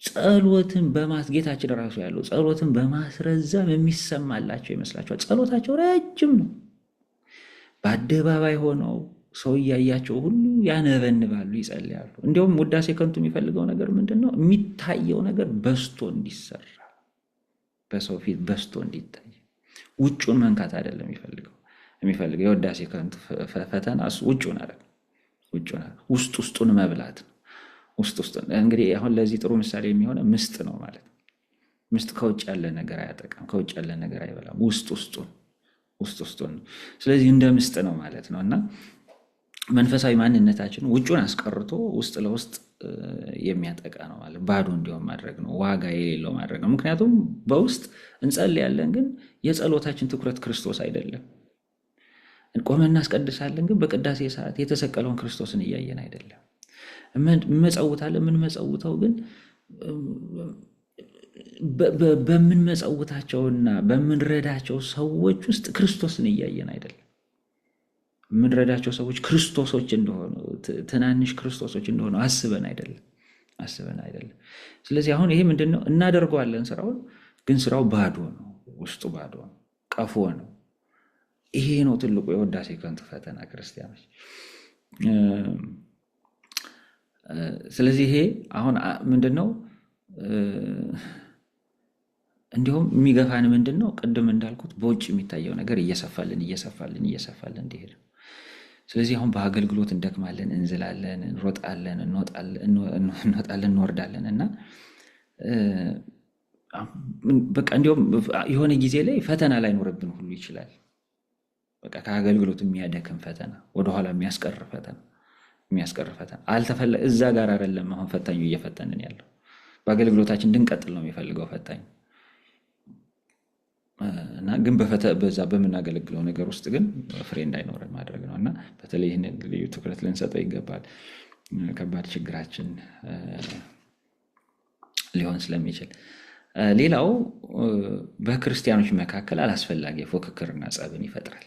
ጸሎትን ጌታችን ራሱ ያለው ጸሎትን በማስረዘም የሚሰማላቸው ይመስላቸዋል። ጸሎታቸው ረጅም ነው። በአደባባይ ሆነው ሰው እያያቸው ሁሉ ያነበንባሉ፣ ይጸልያሉ። እንዲሁም ውዳሴ ከንቱ የሚፈልገው ነገር ምንድነው? የሚታየው ነገር በስቶ እንዲሰራ፣ በሰው ፊት በስቶ እንዲታይ ውጩን መንካት አይደለም የሚፈልገው የውዳሴ ከንቱ ፈተና እሱ ውጩን አይደለም ውስጡን መብላት ነው። ውስጡን እንግዲህ አሁን ለዚህ ጥሩ ምሳሌ የሚሆነ ምስጥ ነው ማለት ነው። ምስጥ ከውጭ ያለ ነገር አያጠቃም፣ ከውጭ ያለ ነገር አይበላም፣ ውስጡን ነው። ስለዚህ እንደ ምስጥ ነው ማለት ነው። እና መንፈሳዊ ማንነታችን ውጩን አስቀርቶ ውስጥ ለውስጥ የሚያጠቃ ነው ማለት ባዶ እንዲሆን ማድረግ ነው፣ ዋጋ የሌለው ማድረግ ነው። ምክንያቱም በውስጥ እንጸልያለን፣ ግን የጸሎታችን ትኩረት ክርስቶስ አይደለም። ቆመን እናስቀድሳለን፣ ግን በቅዳሴ ሰዓት የተሰቀለውን ክርስቶስን እያየን አይደለም። እንመጸውታለን፣ የምንመጸውተው ግን በምንመጸውታቸውና በምንረዳቸው ሰዎች ውስጥ ክርስቶስን እያየን አይደለም። የምንረዳቸው ሰዎች ክርስቶሶች እንደሆኑ ትናንሽ ክርስቶሶች እንደሆኑ አስበን አይደለም። ስለዚህ አሁን ይሄ ምንድን ነው? እናደርገዋለን ስራውን፣ ግን ስራው ባዶ ነው፣ ውስጡ ባዶ ነው፣ ቀፎ ነው። ይሄ ነው ትልቁ የውዳሴ ከንቱ ፈተና ክርስቲያኖች። ስለዚህ ይሄ አሁን ምንድን ነው? እንዲሁም የሚገፋን ምንድን ነው? ቅድም እንዳልኩት በውጭ የሚታየው ነገር እየሰፋልን እንዲሄድ። ስለዚህ አሁን በአገልግሎት እንደክማለን፣ እንዝላለን፣ እንሮጣለን፣ እንወጣለን፣ እንወርዳለን እና በቃ እንዲሁም የሆነ ጊዜ ላይ ፈተና ላይኖርብን ሁሉ ይችላል። በቃ ከአገልግሎት የሚያደክም ፈተና፣ ወደኋላ የሚያስቀር ፈተና አልተፈለገ እዛ ጋር አይደለም። አሁን ፈታኙ እየፈተንን ያለው በአገልግሎታችን እንድንቀጥል ነው የሚፈልገው ፈታኙ እና ግን በዛ በምናገለግለው ነገር ውስጥ ግን ፍሬ እንዳይኖረን ማድረግ ነው። እና በተለይ ይህንን ልዩ ትኩረት ልንሰጠው ይገባል። ከባድ ችግራችን ሊሆን ስለሚችል። ሌላው በክርስቲያኖች መካከል አላስፈላጊ ፉክክርና ጸብን ይፈጥራል።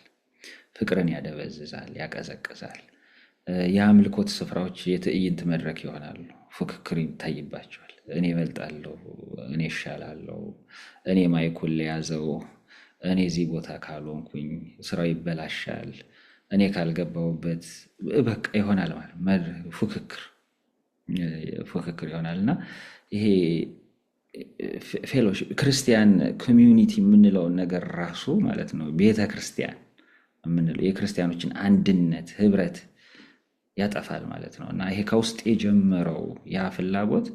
ፍቅርን ያደበዝዛል፣ ያቀዘቅዛል። የአምልኮት ስፍራዎች የትዕይንት መድረክ ይሆናሉ። ፉክክር ይታይባቸዋል። እኔ እበልጣለሁ፣ እኔ እሻላለሁ፣ እኔ ማይኩን ለያዘው፣ እኔ እዚህ ቦታ ካልሆንኩኝ ስራው ይበላሻል፣ እኔ ካልገባሁበት በቃ ይሆናል ማለት ፉክክር ይሆናል። እና ይሄ ፌሎሺፕ ክርስቲያን ኮሚዩኒቲ የምንለውን ነገር ራሱ ማለት ነው ቤተ ክርስቲያን የምንለው የክርስቲያኖችን አንድነት ህብረት ያጠፋል ማለት ነው። እና ይሄ ከውስጥ የጀመረው ያ ፍላጎት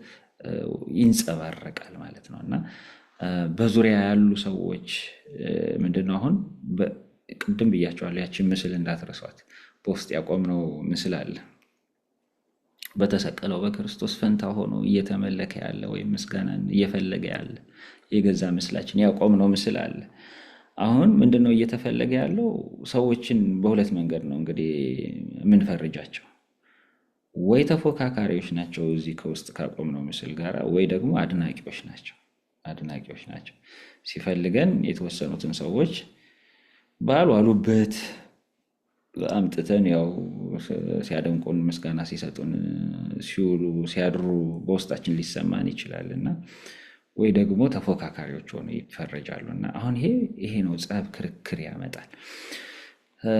ይንጸባረቃል ማለት ነው። እና በዙሪያ ያሉ ሰዎች ምንድነው አሁን ቅድም ብያቸዋለሁ፣ ያችን ምስል እንዳትረሷት። በውስጥ ያቆምነው ምስል አለ። በተሰቀለው በክርስቶስ ፈንታ ሆኖ እየተመለከ ያለ ወይም ምስጋናን እየፈለገ ያለ የገዛ ምስላችን ያቆምነው ምስል አለ። አሁን ምንድነው እየተፈለገ ያለው? ሰዎችን በሁለት መንገድ ነው እንግዲህ የምንፈርጃቸው። ወይ ተፎካካሪዎች ናቸው እዚህ ከውስጥ ካቆምነው ምስል ጋር፣ ወይ ደግሞ አድናቂዎች ናቸው። ሲፈልገን የተወሰኑትን ሰዎች ባሉበት አምጥተን ያው ሲያደንቁን ምስጋና ሲሰጡን ሲውሉ ሲያድሩ በውስጣችን ሊሰማን ይችላል እና ወይ ደግሞ ተፎካካሪዎች ሆነው ይፈረጃሉ። እና አሁን ይሄ ነው ጸብ፣ ክርክር ያመጣል።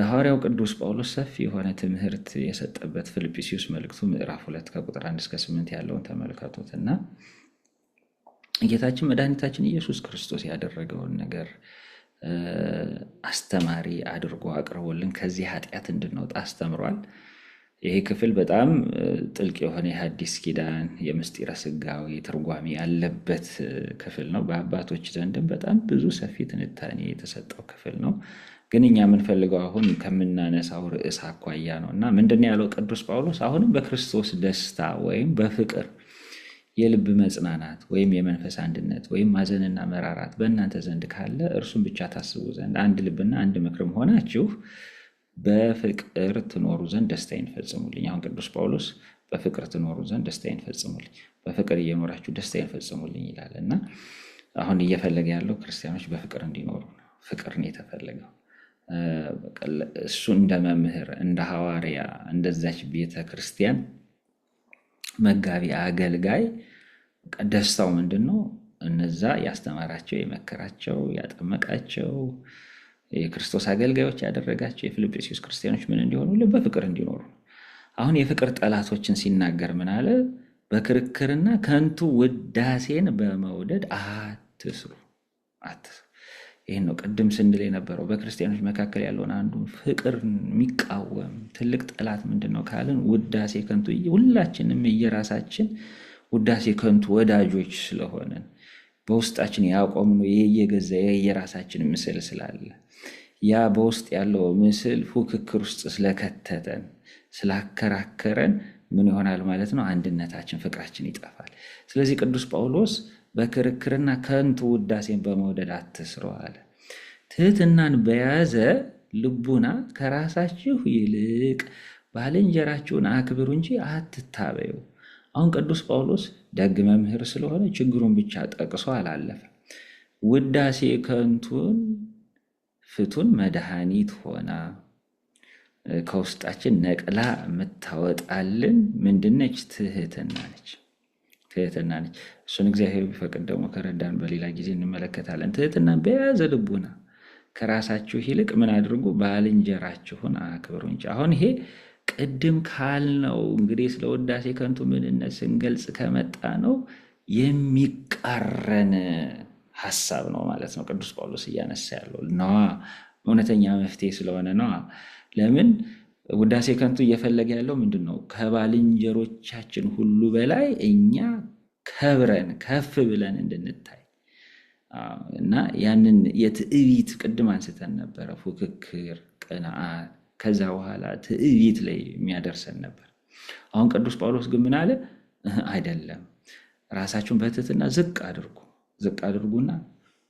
ሐዋርያው ቅዱስ ጳውሎስ ሰፊ የሆነ ትምህርት የሰጠበት ፊልጵስዩስ መልእክቱ ምዕራፍ 2 ከቁጥር 1 እስከ 8 ያለውን ተመልከቱት እና ጌታችን መድኃኒታችን ኢየሱስ ክርስቶስ ያደረገውን ነገር አስተማሪ አድርጎ አቅርቦልን ከዚህ ኃጢአት እንድንወጣ አስተምሯል። ይሄ ክፍል በጣም ጥልቅ የሆነ የሐዲስ ኪዳን የምስጢረ ሥጋዌ ትርጓሜ ያለበት ክፍል ነው። በአባቶች ዘንድም በጣም ብዙ ሰፊ ትንታኔ የተሰጠው ክፍል ነው። ግን እኛ የምንፈልገው አሁን ከምናነሳው ርዕስ አኳያ ነው እና ምንድን ያለው ቅዱስ ጳውሎስ? አሁንም በክርስቶስ ደስታ ወይም በፍቅር የልብ መጽናናት ወይም የመንፈስ አንድነት ወይም ማዘንና መራራት በእናንተ ዘንድ ካለ እርሱም ብቻ ታስቡ ዘንድ አንድ ልብና አንድ ምክርም ሆናችሁ በፍቅር ትኖሩ ዘንድ ደስታዬን ፈጽሙልኝ። አሁን ቅዱስ ጳውሎስ በፍቅር ትኖሩ ዘንድ ደስታዬን ፈጽሙልኝ፣ በፍቅር እየኖራችሁ ደስታዬን ፈጽሙልኝ ይላል እና አሁን እየፈለገ ያለው ክርስቲያኖች በፍቅር እንዲኖሩ ነው። ፍቅርን የተፈለገው እሱ እንደ መምህር እንደ ሐዋርያ እንደዛች ቤተ ክርስቲያን መጋቢ አገልጋይ ደስታው ምንድን ነው? እነዛ ያስተማራቸው የመከራቸው ያጠመቃቸው የክርስቶስ አገልጋዮች ያደረጋቸው የፊልጵስዩስ ክርስቲያኖች ምን እንዲሆኑ በፍቅር እንዲኖሩ። አሁን የፍቅር ጠላቶችን ሲናገር ምን አለ? በክርክርና ከንቱ ውዳሴን በመውደድ አትስሩ። ይህን ነው ቅድም ስንል የነበረው በክርስቲያኖች መካከል ያለውን አንዱ ፍቅር የሚቃወም ትልቅ ጠላት ምንድን ነው ካልን ውዳሴ ከንቱ። ሁላችንም የየራሳችን ውዳሴ ከንቱ ወዳጆች ስለሆነን በውስጣችን ያቆምነው የየገዛ የየራሳችን ምስል ስላለ ያ በውስጥ ያለው ምስል ፉክክር ውስጥ ስለከተተን ስላከራከረን ምን ይሆናል ማለት ነው? አንድነታችን፣ ፍቅራችን ይጠፋል። ስለዚህ ቅዱስ ጳውሎስ በክርክርና ከንቱ ውዳሴን በመውደድ አትስሩ አለ። ትህትናን በያዘ ልቡና ከራሳችሁ ይልቅ ባልንጀራችሁን አክብሩ እንጂ አትታበዩ። አሁን ቅዱስ ጳውሎስ ደግ መምህር ስለሆነ ችግሩን ብቻ ጠቅሶ አላለፈም። ውዳሴ ከንቱን ፍቱን መድኃኒት ሆና ከውስጣችን ነቅላ የምታወጣልን ምንድነች? ትህትና ነች። እሱን እግዚአብሔር ቢፈቅድ ደግሞ ከረዳን በሌላ ጊዜ እንመለከታለን። ትህትናን በያዘ ልቡና ከራሳችሁ ይልቅ ምን አድርጉ? ባልንጀራችሁን አክብሩ እንጂ። አሁን ይሄ ቅድም ካልነው እንግዲህ ስለ ውዳሴ ከንቱ ምንነት ስንገልጽ ከመጣ ነው የሚቃረን ሐሳብ ነው ማለት ነው። ቅዱስ ጳውሎስ እያነሳ ያለው ነዋ እውነተኛ መፍትሄ ስለሆነ ነዋ። ለምን ውዳሴ ከንቱ እየፈለገ ያለው ምንድን ነው? ከባልንጀሮቻችን ሁሉ በላይ እኛ ከብረን ከፍ ብለን እንድንታይ እና ያንን የትዕቢት ቅድም አንስተን ነበረ፣ ፉክክር፣ ቅንዓት ከዛ በኋላ ትዕቢት ላይ የሚያደርሰን ነበር። አሁን ቅዱስ ጳውሎስ ግን ምን አለ? አይደለም፣ ራሳችሁን በትህትና ዝቅ አድርጉና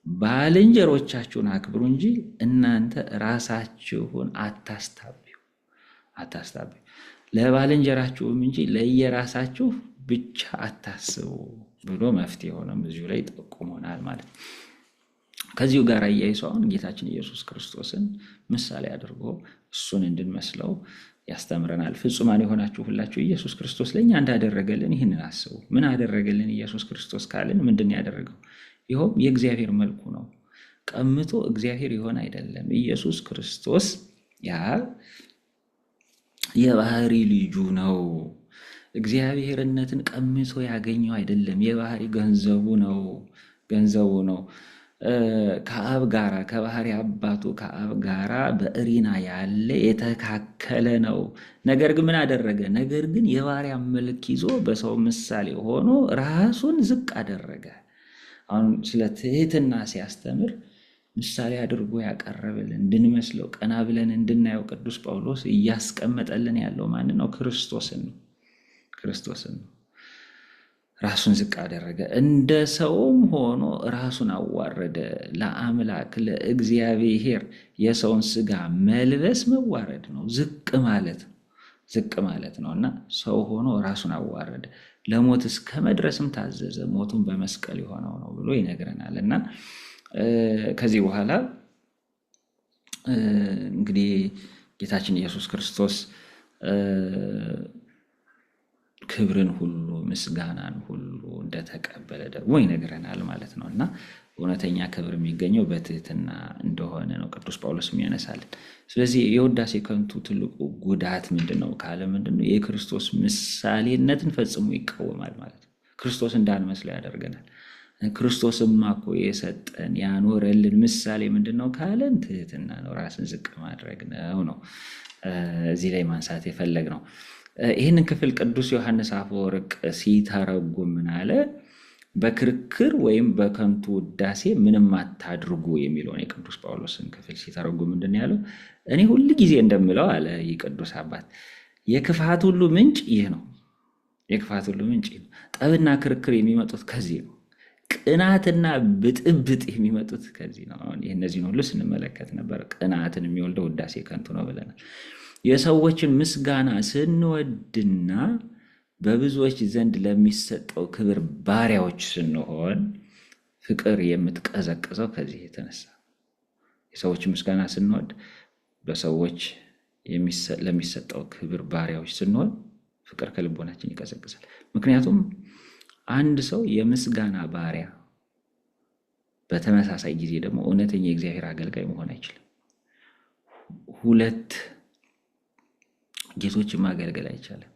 ባልንጀሮቻችሁን አክብሩ እንጂ እናንተ ራሳችሁን አታስታብዩ። ለባልንጀራችሁም እንጂ ለየራሳችሁ ብቻ አታስቡ ብሎ መፍትሄ ሆነም እዚሁ ላይ ጠቁሞናል ማለት ነው። ከዚሁ ጋር አያይዞ አሁን ጌታችን ኢየሱስ ክርስቶስን ምሳሌ አድርጎ እሱን እንድንመስለው ያስተምረናል። ፍጹማን የሆናችሁ ሁላችሁ ኢየሱስ ክርስቶስ ለእኛ እንዳደረገልን ይህንን አስቡ። ምን አደረገልን ኢየሱስ ክርስቶስ ካልን ምንድን ያደረገው? ይኸውም የእግዚአብሔር መልኩ ነው። ቀምቶ እግዚአብሔር የሆነ አይደለም። ኢየሱስ ክርስቶስ ያ የባህሪ ልጁ ነው። እግዚአብሔርነትን ቀምቶ ያገኘው አይደለም። የባህሪ ገንዘቡ ነው። ከአብ ጋራ ከባህሪ አባቱ ከአብ ጋራ በእሪና ያለ የተካከለ ነው። ነገር ግን ምን አደረገ? ነገር ግን የባሪያ መልክ ይዞ በሰው ምሳሌ ሆኖ ራሱን ዝቅ አደረገ። አሁን ስለ ትህትና ሲያስተምር ምሳሌ አድርጎ ያቀረበልን እንድንመስለው ቀና ብለን እንድናየው ቅዱስ ጳውሎስ እያስቀመጠልን ያለው ማን ነው? ክርስቶስን ነው። ራሱን ዝቅ አደረገ፣ እንደ ሰውም ሆኖ ራሱን አዋረደ። ለአምላክ ለእግዚአብሔር የሰውን ስጋ መልበስ መዋረድ ነው፣ ዝቅ ማለት ነው እና ሰው ሆኖ ራሱን አዋረደ፣ ለሞት እስከ መድረስም ታዘዘ፣ ሞቱን በመስቀል የሆነው ነው ብሎ ይነግረናል። እና ከዚህ በኋላ እንግዲህ ጌታችን ኢየሱስ ክርስቶስ ክብርን ሁሉ ምስጋናን ሁሉ እንደተቀበለ ደግሞ ይነግረናል ማለት ነው። እና እውነተኛ ክብር የሚገኘው በትህትና እንደሆነ ነው ቅዱስ ጳውሎስ የሚያነሳልን። ስለዚህ የውዳሴ ከንቱ ትልቁ ጉዳት ምንድነው ካለ ምንድነው? የክርስቶስ ምሳሌነትን ፈጽሞ ይቃወማል ማለት ነው። ክርስቶስ እንዳንመስለው ያደርገናል። ክርስቶስማ እኮ የሰጠን ያኖረልን ምሳሌ ምንድነው ካለን ትህትና ነው፣ ራስን ዝቅ ማድረግ ነው። እዚህ ላይ ማንሳት የፈለግ ነው። ይህንን ክፍል ቅዱስ ዮሐንስ አፈወርቅ ሲተረጉም ምን አለ? በክርክር ወይም በከንቱ ውዳሴ ምንም አታድርጉ የሚለውን የቅዱስ ጳውሎስን ክፍል ሲተረጉም ምንድን ያለው? እኔ ሁል ጊዜ እንደምለው አለ ይህ ቅዱስ አባት፣ የክፋት ሁሉ ምንጭ ይህ ነው። ጠብና ክርክር የሚመጡት ከዚህ ነው። ቅናትና ብጥብጥ የሚመጡት ከዚህ ነው። እነዚህን ሁሉ ስንመለከት ነበር። ቅናትን የሚወልደው ውዳሴ ከንቱ ነው ብለናል። የሰዎችን ምስጋና ስንወድና በብዙዎች ዘንድ ለሚሰጠው ክብር ባሪያዎች ስንሆን ፍቅር የምትቀዘቅዘው ከዚህ የተነሳ። የሰዎች ምስጋና ስንወድ በሰዎች ለሚሰጠው ክብር ባሪያዎች ስንሆን ፍቅር ከልቦናችን ይቀዘቅዛል። ምክንያቱም አንድ ሰው የምስጋና ባሪያ በተመሳሳይ ጊዜ ደግሞ እውነተኛ የእግዚአብሔር አገልጋይ መሆን አይችልም። ሁለት ጌቶችን ማገልገል አይቻልም።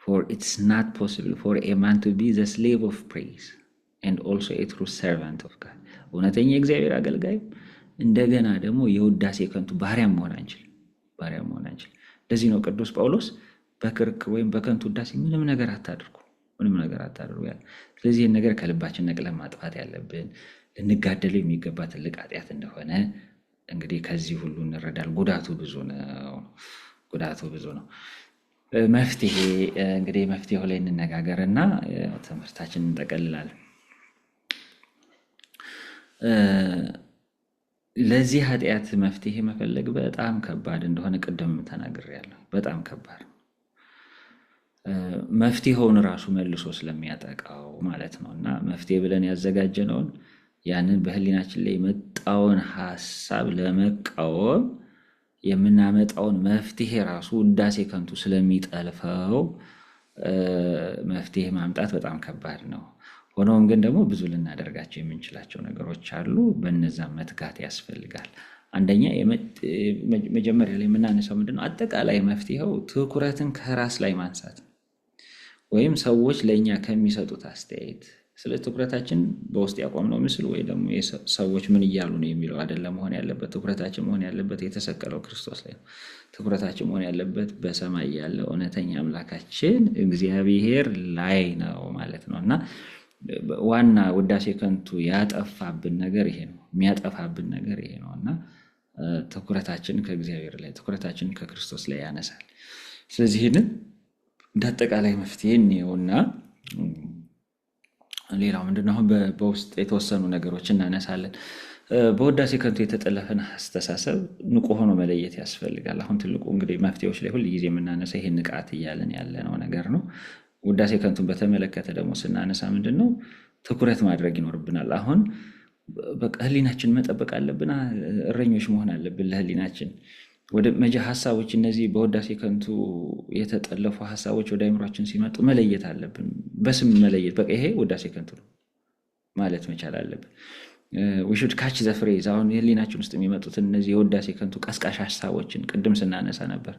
For it's not possible for a man to be the slave of praise and also a true servant of God. እውነተኛ የእግዚአብሔር አገልጋይም እንደገና ደግሞ የውዳሴ ከንቱ ባሪያም መሆን አንችልም። ለዚህ ነው ቅዱስ ጳውሎስ በክርክር ወይም በከንቱ ውዳሴ ምንም ነገር አታድርጉ ያለ። ስለዚህ ይህን ነገር ከልባችን ነቅለን ማጥፋት ያለብን ልንጋደለው የሚገባ ትልቅ ኃጢአት እንደሆነ እንግዲህ ከዚህ ሁሉ እንረዳል። ጉዳቱ ብዙ ነው። መፍትሄ እንግዲህ መፍትሄው ላይ እንነጋገርና ትምህርታችንን እንጠቀልላለን። ለዚህ ኃጢአት መፍትሄ መፈለግ በጣም ከባድ እንደሆነ ቅድም ተናግሬያለሁ። በጣም ከባድ ነው። መፍትሄውን ራሱ መልሶ ስለሚያጠቃው ማለት ነው። እና መፍትሄ ብለን ያዘጋጀነውን ያንን በህሊናችን ላይ የመጣውን ሀሳብ ለመቃወም የምናመጣውን መፍትሄ ራሱ ውዳሴ ከንቱ ስለሚጠልፈው መፍትሄ ማምጣት በጣም ከባድ ነው። ሆኖም ግን ደግሞ ብዙ ልናደርጋቸው የምንችላቸው ነገሮች አሉ። በነዛም መትጋት ያስፈልጋል። አንደኛ መጀመሪያ ላይ የምናነሳው ምንድነው? አጠቃላይ መፍትሄው ትኩረትን ከራስ ላይ ማንሳት ወይም ሰዎች ለእኛ ከሚሰጡት አስተያየት ስለ ትኩረታችን በውስጥ ያቆምነው ምስል ወይ ደግሞ ሰዎች ምን እያሉ ነው የሚለው አይደለም መሆን ያለበት። ትኩረታችን መሆን ያለበት የተሰቀለው ክርስቶስ ላይ ነው። ትኩረታችን መሆን ያለበት በሰማይ ያለው እውነተኛ አምላካችን እግዚአብሔር ላይ ነው ማለት ነው። እና ዋና ውዳሴ ከንቱ ያጠፋብን ነገር ይሄ ነው፣ የሚያጠፋብን ነገር ይሄ ነው። እና ትኩረታችን ከእግዚአብሔር ላይ፣ ትኩረታችን ከክርስቶስ ላይ ያነሳል። ስለዚህ ይህንን እንደ አጠቃላይ መፍትሄ እንየውና ሌላው ምንድነው? አሁን በውስጥ የተወሰኑ ነገሮች እናነሳለን። በውዳሴ ከንቱ የተጠለፈን አስተሳሰብ ንቁ ሆኖ መለየት ያስፈልጋል። አሁን ትልቁ እንግዲህ መፍትሄዎች ላይ ሁል ጊዜ የምናነሳ ይሄን ንቃት እያለን ያለነው ነገር ነው። ውዳሴ ከንቱን በተመለከተ ደግሞ ስናነሳ ምንድነው? ትኩረት ማድረግ ይኖርብናል። አሁን በቃ ህሊናችን መጠበቅ አለብን። እረኞች መሆን አለብን ለህሊናችን። ወደ ሀሳቦች እነዚህ በውዳሴ ከንቱ የተጠለፉ ሀሳቦች ወደ አእምሯችን ሲመጡ መለየት አለብን። በስም መለየት፣ በቃ ይሄ ውዳሴ ከንቱ ነው ማለት መቻል አለብን። we should catch the phrase። አሁን ህሊናችን ውስጥ የሚመጡት እነዚህ የውዳሴ ከንቱ ቀስቃሽ ሀሳቦችን ቅድም ስናነሳ ነበር።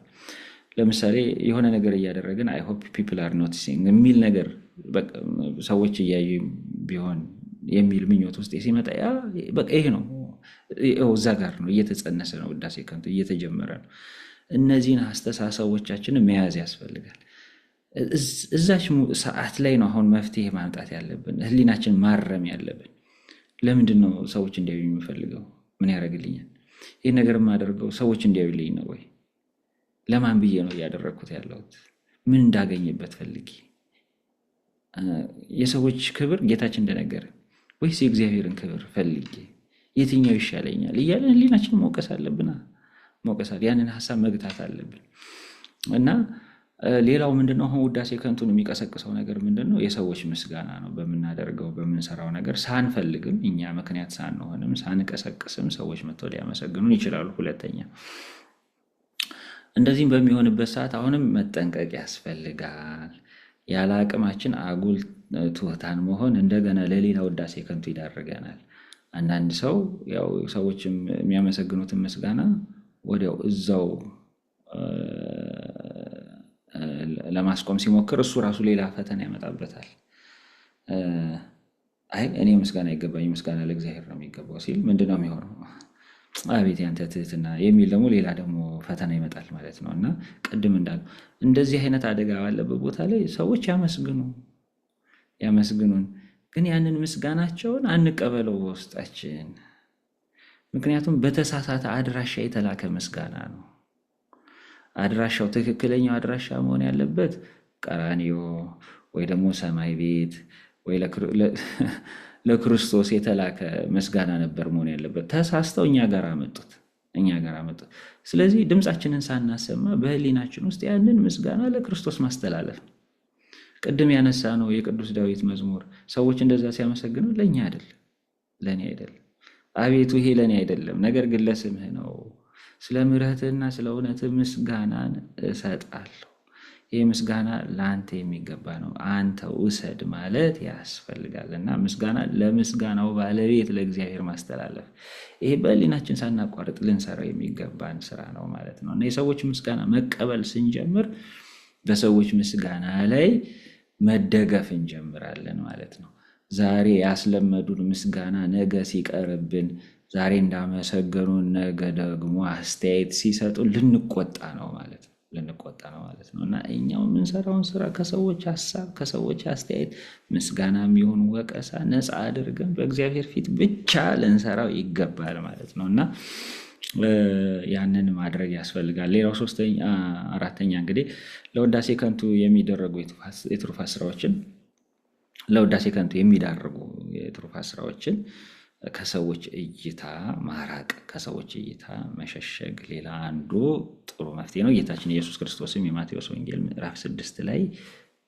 ለምሳሌ የሆነ ነገር እያደረግን I hope people are noticing የሚል ነገር ሰዎች እያዩ ቢሆን የሚል ምኞት ውስጥ ሲመጣ በቃ ይሄ ነው፣ እዛ ጋር ነው እየተጸነሰ ነው፣ ውዳሴ ከንቱ እየተጀመረ ነው። እነዚህን አስተሳሰቦቻችንን መያዝ ያስፈልጋል። እዛች ሰዓት ላይ ነው አሁን መፍትሄ ማምጣት ያለብን፣ ህሊናችን ማረም ያለብን። ለምንድን ነው ሰዎች እንዲያዩ የሚፈልገው? ምን ያደርግልኛል? ይህ ነገር የማደርገው ሰዎች እንዲያዩልኝ ነው ወይ? ለማን ብዬ ነው እያደረግኩት ያለሁት? ምን እንዳገኝበት ፈልጌ? የሰዎች ክብር ጌታችን እንደነገረ ወይስ የእግዚአብሔርን ክብር ፈልጌ? የትኛው ይሻለኛል እያለን ህሊናችን መውቀስ አለብን። ያንን ሀሳብ መግታት አለብን። እና ሌላው ምንድነው? አሁን ውዳሴ ከንቱን የሚቀሰቅሰው ነገር ምንድነው? የሰዎች ምስጋና ነው። በምናደርገው በምንሰራው ነገር ሳንፈልግም፣ እኛ ምክንያት ሳንሆንም ሳንቀሰቅስም ሰዎች መጥተው ሊያመሰግኑን ይችላሉ። ሁለተኛ እንደዚህም በሚሆንበት ሰዓት አሁንም መጠንቀቅ ያስፈልጋል። ያለ አቅማችን አጉል ትሑታን መሆን እንደገና ለሌላ ውዳሴ ከንቱ ይዳርገናል። አንዳንድ ሰው ያው ሰዎችም የሚያመሰግኑትን ምስጋና ወዲያው እዛው ለማስቆም ሲሞክር እሱ ራሱ ሌላ ፈተና ያመጣበታል። እኔ ምስጋና አይገባኝ፣ ምስጋና ለእግዚአብሔር ነው የሚገባው ሲል ምንድነው የሚሆነው? አቤት ያንተ ትህትና የሚል ደግሞ ሌላ ደግሞ ፈተና ይመጣል ማለት ነው። እና ቅድም እንዳልኩ እንደዚህ አይነት አደጋ ባለበት ቦታ ላይ ሰዎች ያመስግኑን፣ ግን ያንን ምስጋናቸውን አንቀበለው በውስጣችን። ምክንያቱም በተሳሳተ አድራሻ የተላከ ምስጋና ነው። አድራሻው ትክክለኛው አድራሻ መሆን ያለበት ቀራንዮ ወይ ደግሞ ሰማይ ቤት ወይ ለክርስቶስ የተላከ ምስጋና ነበር መሆን ያለበት። ተሳስተው እኛ ጋር አመጡት። ስለዚህ ድምፃችንን ሳናሰማ በህሊናችን ውስጥ ያንን ምስጋና ለክርስቶስ ማስተላለፍ ነው። ቅድም ያነሳ ነው የቅዱስ ዳዊት መዝሙር ሰዎች እንደዛ ሲያመሰግኑ ለእኛ አይደለም፣ ለእኔ አይደለም፣ አቤቱ ይሄ ለእኔ አይደለም፣ ነገር ግን ለስምህ ነው፣ ስለ ምሕረትህና ስለ እውነትህ ምስጋናን እሰጣለሁ። ይህ ምስጋና ለአንተ የሚገባ ነው፣ አንተ ውሰድ ማለት ያስፈልጋል። እና ምስጋና ለምስጋናው ባለቤት ለእግዚአብሔር ማስተላለፍ፣ ይሄ በህሊናችን ሳናቋርጥ ልንሰራው የሚገባን ስራ ነው ማለት ነው። እና የሰዎች ምስጋና መቀበል ስንጀምር በሰዎች ምስጋና ላይ መደገፍ እንጀምራለን ማለት ነው። ዛሬ ያስለመዱን ምስጋና ነገ ሲቀርብን፣ ዛሬ እንዳመሰገኑን ነገ ደግሞ አስተያየት ሲሰጡ ልንቆጣ ነው ማለት ነው። እና እኛው የምንሰራውን ስራ ከሰዎች ሀሳብ፣ ከሰዎች አስተያየት፣ ምስጋና የሚሆን ወቀሳ ነፃ አድርገን በእግዚአብሔር ፊት ብቻ ልንሰራው ይገባል ማለት ነው እና ያንን ማድረግ ያስፈልጋል። ሌላው አራተኛ እንግዲህ ለውዳሴ ከንቱ የሚደረጉ የትሩፋት ስራዎችን ለውዳሴ ከንቱ የሚዳርጉ የትሩፋት ስራዎችን ከሰዎች እይታ ማራቅ፣ ከሰዎች እይታ መሸሸግ ሌላ አንዱ ጥሩ መፍትሄ ነው። ጌታችን ኢየሱስ ክርስቶስም የማቴዎስ ወንጌል ምዕራፍ 6 ላይ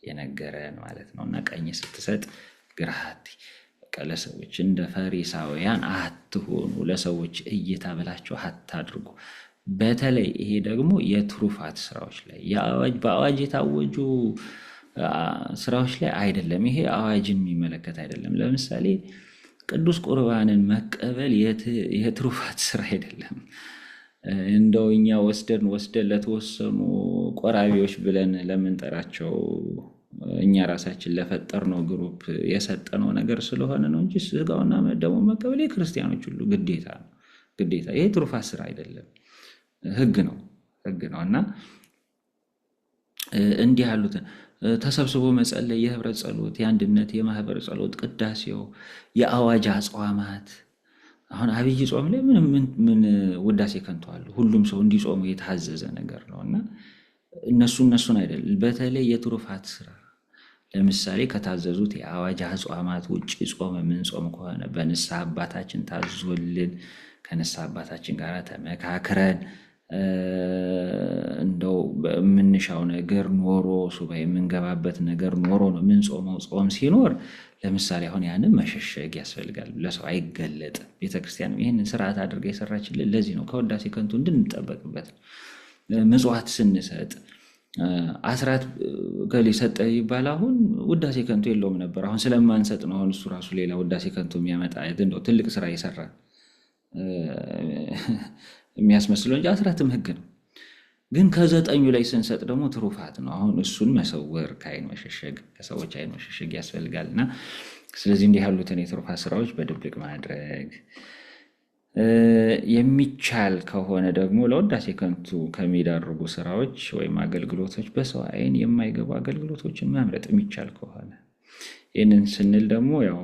የነገረን ማለት ነው እና ቀኝ ስትሰጥ ግራህ አትይ፣ ለሰዎች እንደ ፈሪሳውያን አትሆኑ፣ ለሰዎች እይታ ብላችሁ አታድርጉ። በተለይ ይሄ ደግሞ የትሩፋት ስራዎች ላይ በአዋጅ የታወጁ ስራዎች ላይ አይደለም። ይሄ አዋጅን የሚመለከት አይደለም። ለምሳሌ ቅዱስ ቁርባንን መቀበል የትሩፋት ስራ አይደለም። እንደው እኛ ወስደን ለተወሰኑ ቆራቢዎች ብለን ለምንጠራቸው እኛ ራሳችን ለፈጠርነው ግሩፕ የሰጠነው ነገር ስለሆነ ነው እንጂ ስጋውና ደሙን መቀበል የክርስቲያኖች ሁሉ ግዴታ ነው። ይሄ ትሩፋት ስራ አይደለም፣ ህግ ነው እና እንዲህ ያሉትን ተሰብስቦ መጸለይ፣ የህብረት ጸሎት፣ የአንድነት የማህበር ጸሎት፣ ቅዳሴው፣ የአዋጅ አጽዋማት። አሁን አብይ ጾም ላይ ምን ውዳሴ ከንቱ አለ? ሁሉም ሰው እንዲጾሙ የታዘዘ ነገር ነው እና እነሱን አይደለም። በተለይ የትሩፋት ስራ ለምሳሌ ከታዘዙት የአዋጅ አጽዋማት ውጭ ጾም የምንጾም ከሆነ በንስሐ አባታችን ታዞልን ከንስሐ አባታችን ጋር ተመካክረን እንደው የምንሻው ነገር ኖሮ ሱባኤ የምንገባበት ነገር ኖሮ ነው የምንጾመው። ጾም ሲኖር ለምሳሌ አሁን ያንን መሸሸግ ያስፈልጋል። ለሰው አይገለጥም። ቤተክርስቲያን ይህንን ስርዓት አድርጋ የሰራችልን ለዚህ ነው፣ ከውዳሴ ከንቱ እንድንጠበቅበት። ምጽዋት ስንሰጥ አስራት ገሌ ሰጠ ይባል፣ አሁን ውዳሴ ከንቱ የለውም ነበር። አሁን ስለማንሰጥ ነው አሁን እሱ ራሱ ሌላ ውዳሴ ከንቱ የሚያመጣ እንደው ትልቅ ስራ የሰራ የሚያስመስለው እንጂ አስራትም ህግ ነው። ግን ከ9 ላይ ስንሰጥ ደግሞ ትሩፋት ነው። አሁን እሱን መሰወር፣ ከአይን መሸሸግ፣ ከሰዎች አይን መሸሸግ ያስፈልጋል እና ስለዚህ እንዲህ ያሉትን የትሩፋት ስራዎች በድብቅ ማድረግ የሚቻል ከሆነ ደግሞ ለውዳሴ ከንቱ ከሚዳርጉ ስራዎች ወይም አገልግሎቶች በሰው አይን የማይገቡ አገልግሎቶችን መምረጥ የሚቻል ከሆነ፣ ይህንን ስንል ደግሞ ያው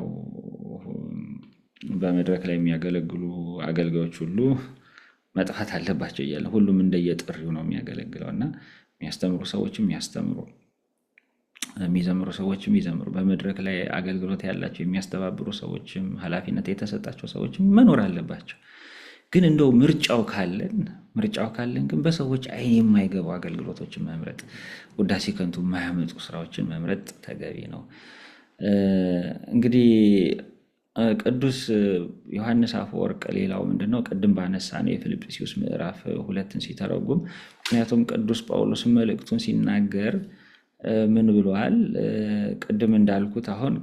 በመድረክ ላይ የሚያገለግሉ አገልጋዮች ሁሉ መጥፋት አለባቸው እያለ ሁሉም እንደየጥሪው ነው የሚያገለግለው እና የሚያስተምሩ ሰዎችም የሚያስተምሩ፣ የሚዘምሩ ሰዎችም የሚዘምሩ፣ በመድረክ ላይ አገልግሎት ያላቸው የሚያስተባብሩ ሰዎችም ኃላፊነት የተሰጣቸው ሰዎችም መኖር አለባቸው። ግን እንደው ምርጫው ካለን ግን በሰዎች አይን የማይገቡ አገልግሎቶችን መምረጥ፣ ውዳሴ ከንቱ የማያመጡ ስራዎችን መምረጥ ተገቢ ነው። እንግዲህ ቅዱስ ዮሐንስ አፈወርቅ ሌላው ምንድነው ቅድም ባነሳነው የፊልጵስዩስ ምዕራፍ 2ን ሲተረጉም፣ ምክንያቱም ቅዱስ ጳውሎስ መልእክቱን ሲናገር ምን ብሏል? ቅድም እንዳልኩት አሁን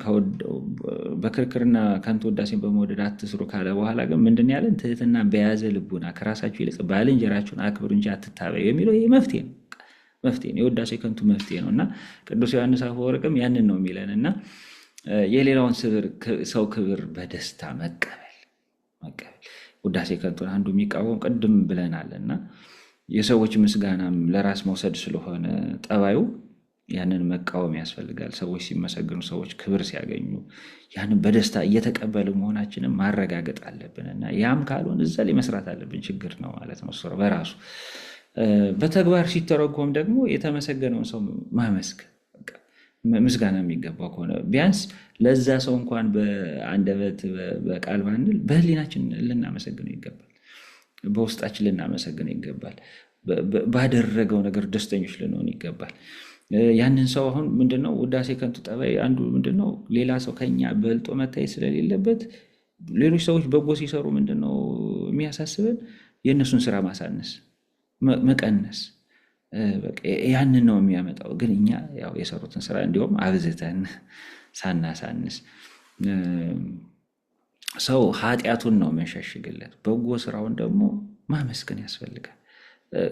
በክርክርና ከንቱ ውዳሴን በመውደድ አትስሩ ካለ በኋላ ግን ምንድን ያለን? ትህትና በያዘ ልቡና ከራሳችሁ ይልቅ ባልንጀራችሁን አክብሩ እንጂ አትታበዩ የሚለው ይህ መፍትሄ ነው። የውዳሴ ከንቱ መፍትሄ ነው እና ቅዱስ ዮሐንስ አፈወርቅም ያንን ነው የሚለን እና የሌላውን ሰው ክብር በደስታ መቀበል። ውዳሴ ከንቱን አንዱ የሚቃወም ቅድም ብለናል እና የሰዎች ምስጋናም ለራስ መውሰድ ስለሆነ ጠባዩ ያንን መቃወም ያስፈልጋል። ሰዎች ሲመሰግኑ፣ ሰዎች ክብር ሲያገኙ ያንን በደስታ እየተቀበሉ መሆናችንን ማረጋገጥ አለብን እና ያም ካልሆን እዛ ላይ መስራት አለብን። ችግር ነው ማለት ነው በራሱ። በተግባር ሲተረጎም ደግሞ የተመሰገነውን ሰው ማመስገን፣ ምስጋና የሚገባው ከሆነ ቢያንስ ለዛ ሰው እንኳን በአንደበት በቃል ባንል በህሊናችን ልናመሰግነው ይገባል። በውስጣችን ልናመሰግነው ይገባል። ባደረገው ነገር ደስተኞች ልንሆን ይገባል። ያንን ሰው አሁን ምንድነው ውዳሴ ከንቱ ጠባይ አንዱ ምንድነው? ሌላ ሰው ከኛ በልጦ መታየት ስለሌለበት ሌሎች ሰዎች በጎ ሲሰሩ ምንድነው የሚያሳስበን? የእነሱን ስራ ማሳነስ፣ መቀነስ ያንን ነው የሚያመጣው። ግን እኛ ያው የሰሩትን ስራ እንዲሁም አብዝተን ሳናሳንስ ሰው ኃጢአቱን ነው መንሸሽግለት፣ በጎ ስራውን ደግሞ ማመስገን ያስፈልጋል።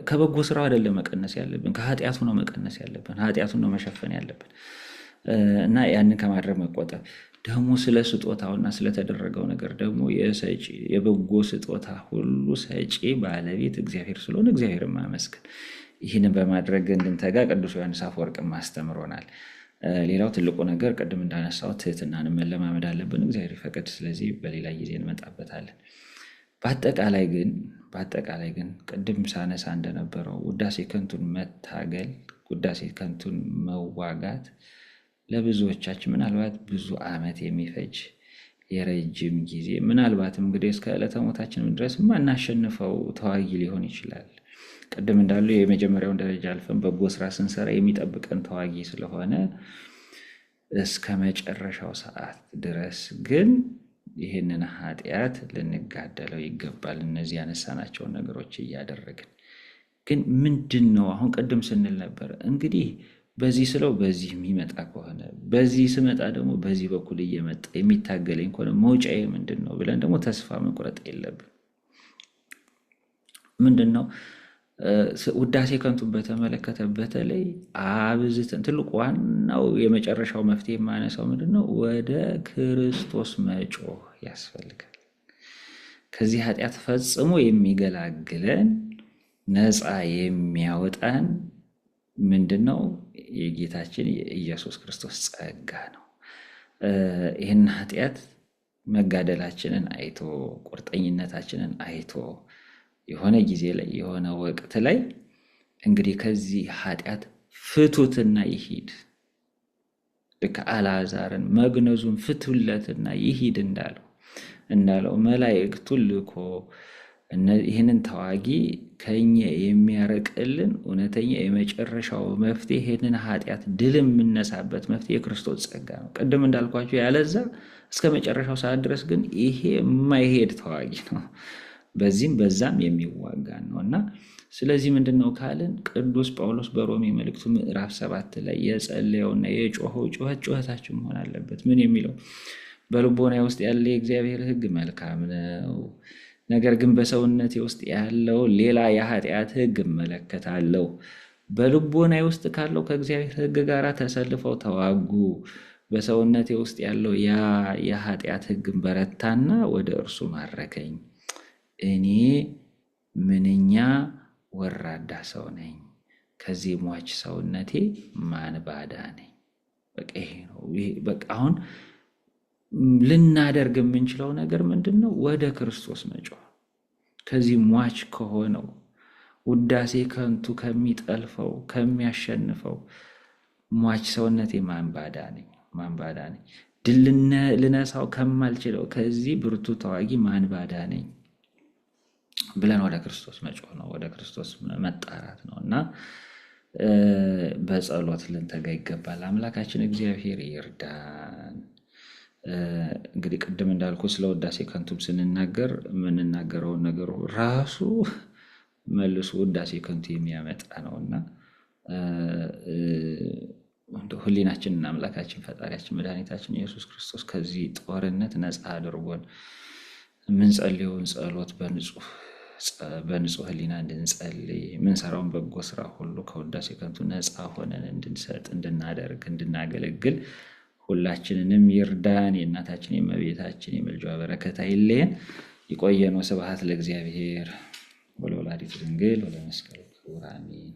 ከበጎ ስራው አይደለም መቀነስ ያለብን፣ ከኃጢአቱ ነው መቀነስ ያለብን፣ ኃጢአቱን ነው መሸፈን ያለብን እና ያንን ከማድረግ መቆጠብ። ደግሞ ስለ ስጦታውና ስለተደረገው ነገር ደግሞ የሰጪ የበጎ ስጦታ ሁሉ ሰጪ ባለቤት እግዚአብሔር ስለሆነ እግዚአብሔርን ማመስገን። ይህንን በማድረግ እንድንተጋ ቅዱስ ዮሐንስ አፈወርቅም አስተምሮናል። ሌላው ትልቁ ነገር ቅድም እንዳነሳው ትህትናን መለማመድ አለብን፣ እግዚአብሔር ይፈቅድ። ስለዚህ በሌላ ጊዜ እንመጣበታለን። በአጠቃላይ ግን ቅድም ሳነሳ እንደነበረው ውዳሴ ከንቱን መታገል፣ ውዳሴ ከንቱን መዋጋት ለብዙዎቻችን ምናልባት ብዙ ዓመት የሚፈጅ የረጅም ጊዜ ምናልባትም እንግዲህ እስከ ዕለተ ሞታችን ድረስ ማናሸንፈው ተዋጊ ሊሆን ይችላል። ቅድም እንዳሉ የመጀመሪያውን ደረጃ አልፈን በጎ ስራ ስንሰራ የሚጠብቀን ተዋጊ ስለሆነ እስከ መጨረሻው ሰዓት ድረስ ግን ይህንን ኃጢአት ልንጋደለው ይገባል። እነዚህ ያነሳናቸውን ነገሮች እያደረግን ግን ምንድን ነው አሁን ቅድም ስንል ነበር እንግዲህ በዚህ ስለው በዚህ የሚመጣ ከሆነ በዚህ ስመጣ ደግሞ በዚህ በኩል እየመጣ የሚታገለኝ ከሆነ መውጫዬ ምንድን ነው ብለን ደግሞ ተስፋ መቁረጥ የለብን። ምንድን ነው ውዳሴ ከንቱን በተመለከተ በተለይ አብዝተን ትልቁ ዋናው የመጨረሻው መፍትሄ የማነሳው ምንድን ነው? ወደ ክርስቶስ መጮህ ያስፈልጋል። ከዚህ ኃጢአት ፈጽሞ የሚገላግለን ነፃ የሚያወጣን ምንድን ነው? የጌታችን የኢየሱስ ክርስቶስ ጸጋ ነው። ይህን ኃጢአት መጋደላችንን አይቶ ቁርጠኝነታችንን አይቶ የሆነ ጊዜ ላይ የሆነ ወቅት ላይ እንግዲህ ከዚህ ኃጢአት ፍቱትና ይሂድ፣ ልክ አልዓዛርን መግነዙን ፍቱለትና ይሂድ እንዳለው መላእክቱን ልኮ ይህንን ተዋጊ ከኛ የሚያረቅልን እውነተኛ የመጨረሻው መፍትሄ ይህንን ኃጢአት ድል የምነሳበት መፍትሄ የክርስቶስ ጸጋ ነው። ቅድም እንዳልኳቸው ያለዛ እስከ መጨረሻው ሰዓት ድረስ ግን ይሄ የማይሄድ ተዋጊ ነው፣ በዚህም በዛም የሚዋጋ ነው እና ስለዚህ ምንድነው ካልን ቅዱስ ጳውሎስ በሮሜ መልእክቱ ምዕራፍ 7 ላይ የጸለየውና የጮኸው ጩኸታችን መሆን አለበት። ምን የሚለው? በልቦናዬ ውስጥ ያለ የእግዚአብሔር ሕግ መልካም ነው፣ ነገር ግን በሰውነቴ ውስጥ ያለው ሌላ የኃጢአት ሕግ እመለከታለሁ። በልቦናዬ ውስጥ ካለው ከእግዚአብሔር ሕግ ጋር ተሰልፈው ተዋጉ። በሰውነቴ ውስጥ ያለው ያ የኃጢአት ሕግ በረታና ወደ እርሱ ማረከኝ። እኔ ምንኛ ወራዳ ሰው ነኝ፣ ከዚህ ሟች ሰውነቴ ማን ባዳነኝ? በቃ ይሄ ነው። በቃ አሁን ልናደርግ የምንችለው ነገር ምንድን ነው? ወደ ክርስቶስ መጮህ። ከዚህ ሟች ከሆነው ውዳሴ ከንቱ ከሚጠልፈው ከሚያሸንፈው ሟች ሰውነቴ ማን ባዳነኝ? ድል ልነሳው ከማልችለው ከዚህ ብርቱ ተዋጊ ማን ባዳነኝ ብለን ወደ ክርስቶስ መጮህ ነው፣ ወደ ክርስቶስ መጣራት ነው እና በጸሎት ልንተጋ ይገባል። አምላካችን እግዚአብሔር ይርዳን። እንግዲህ ቅድም እንዳልኩ ስለ ውዳሴ ከንቱም ስንናገር የምንናገረውን ነገር ራሱ መልሶ ውዳሴ ከንቱ የሚያመጣ ነውና ሕሊናችንና አምላካችን ፈጣሪያችን መድኃኒታችን ኢየሱስ ክርስቶስ ከዚህ ጦርነት ነፃ አድርጎን የምንጸልየውን ጸሎት በንጹህ ሕሊና እንድንጸልይ የምንሰራውን በጎ ስራ ሁሉ ከውዳሴ ከንቱ ነፃ ሆነን እንድንሰጥ እንድናደርግ እንድናገለግል ሁላችንንም ይርዳን። የእናታችን የእመቤታችን የምልጃዋ በረከት አይለየን። ይቆየን። ወስብሐት ለእግዚአብሔር ወለወላዲቱ ድንግል ወለመስቀሉ ክቡር አሜን።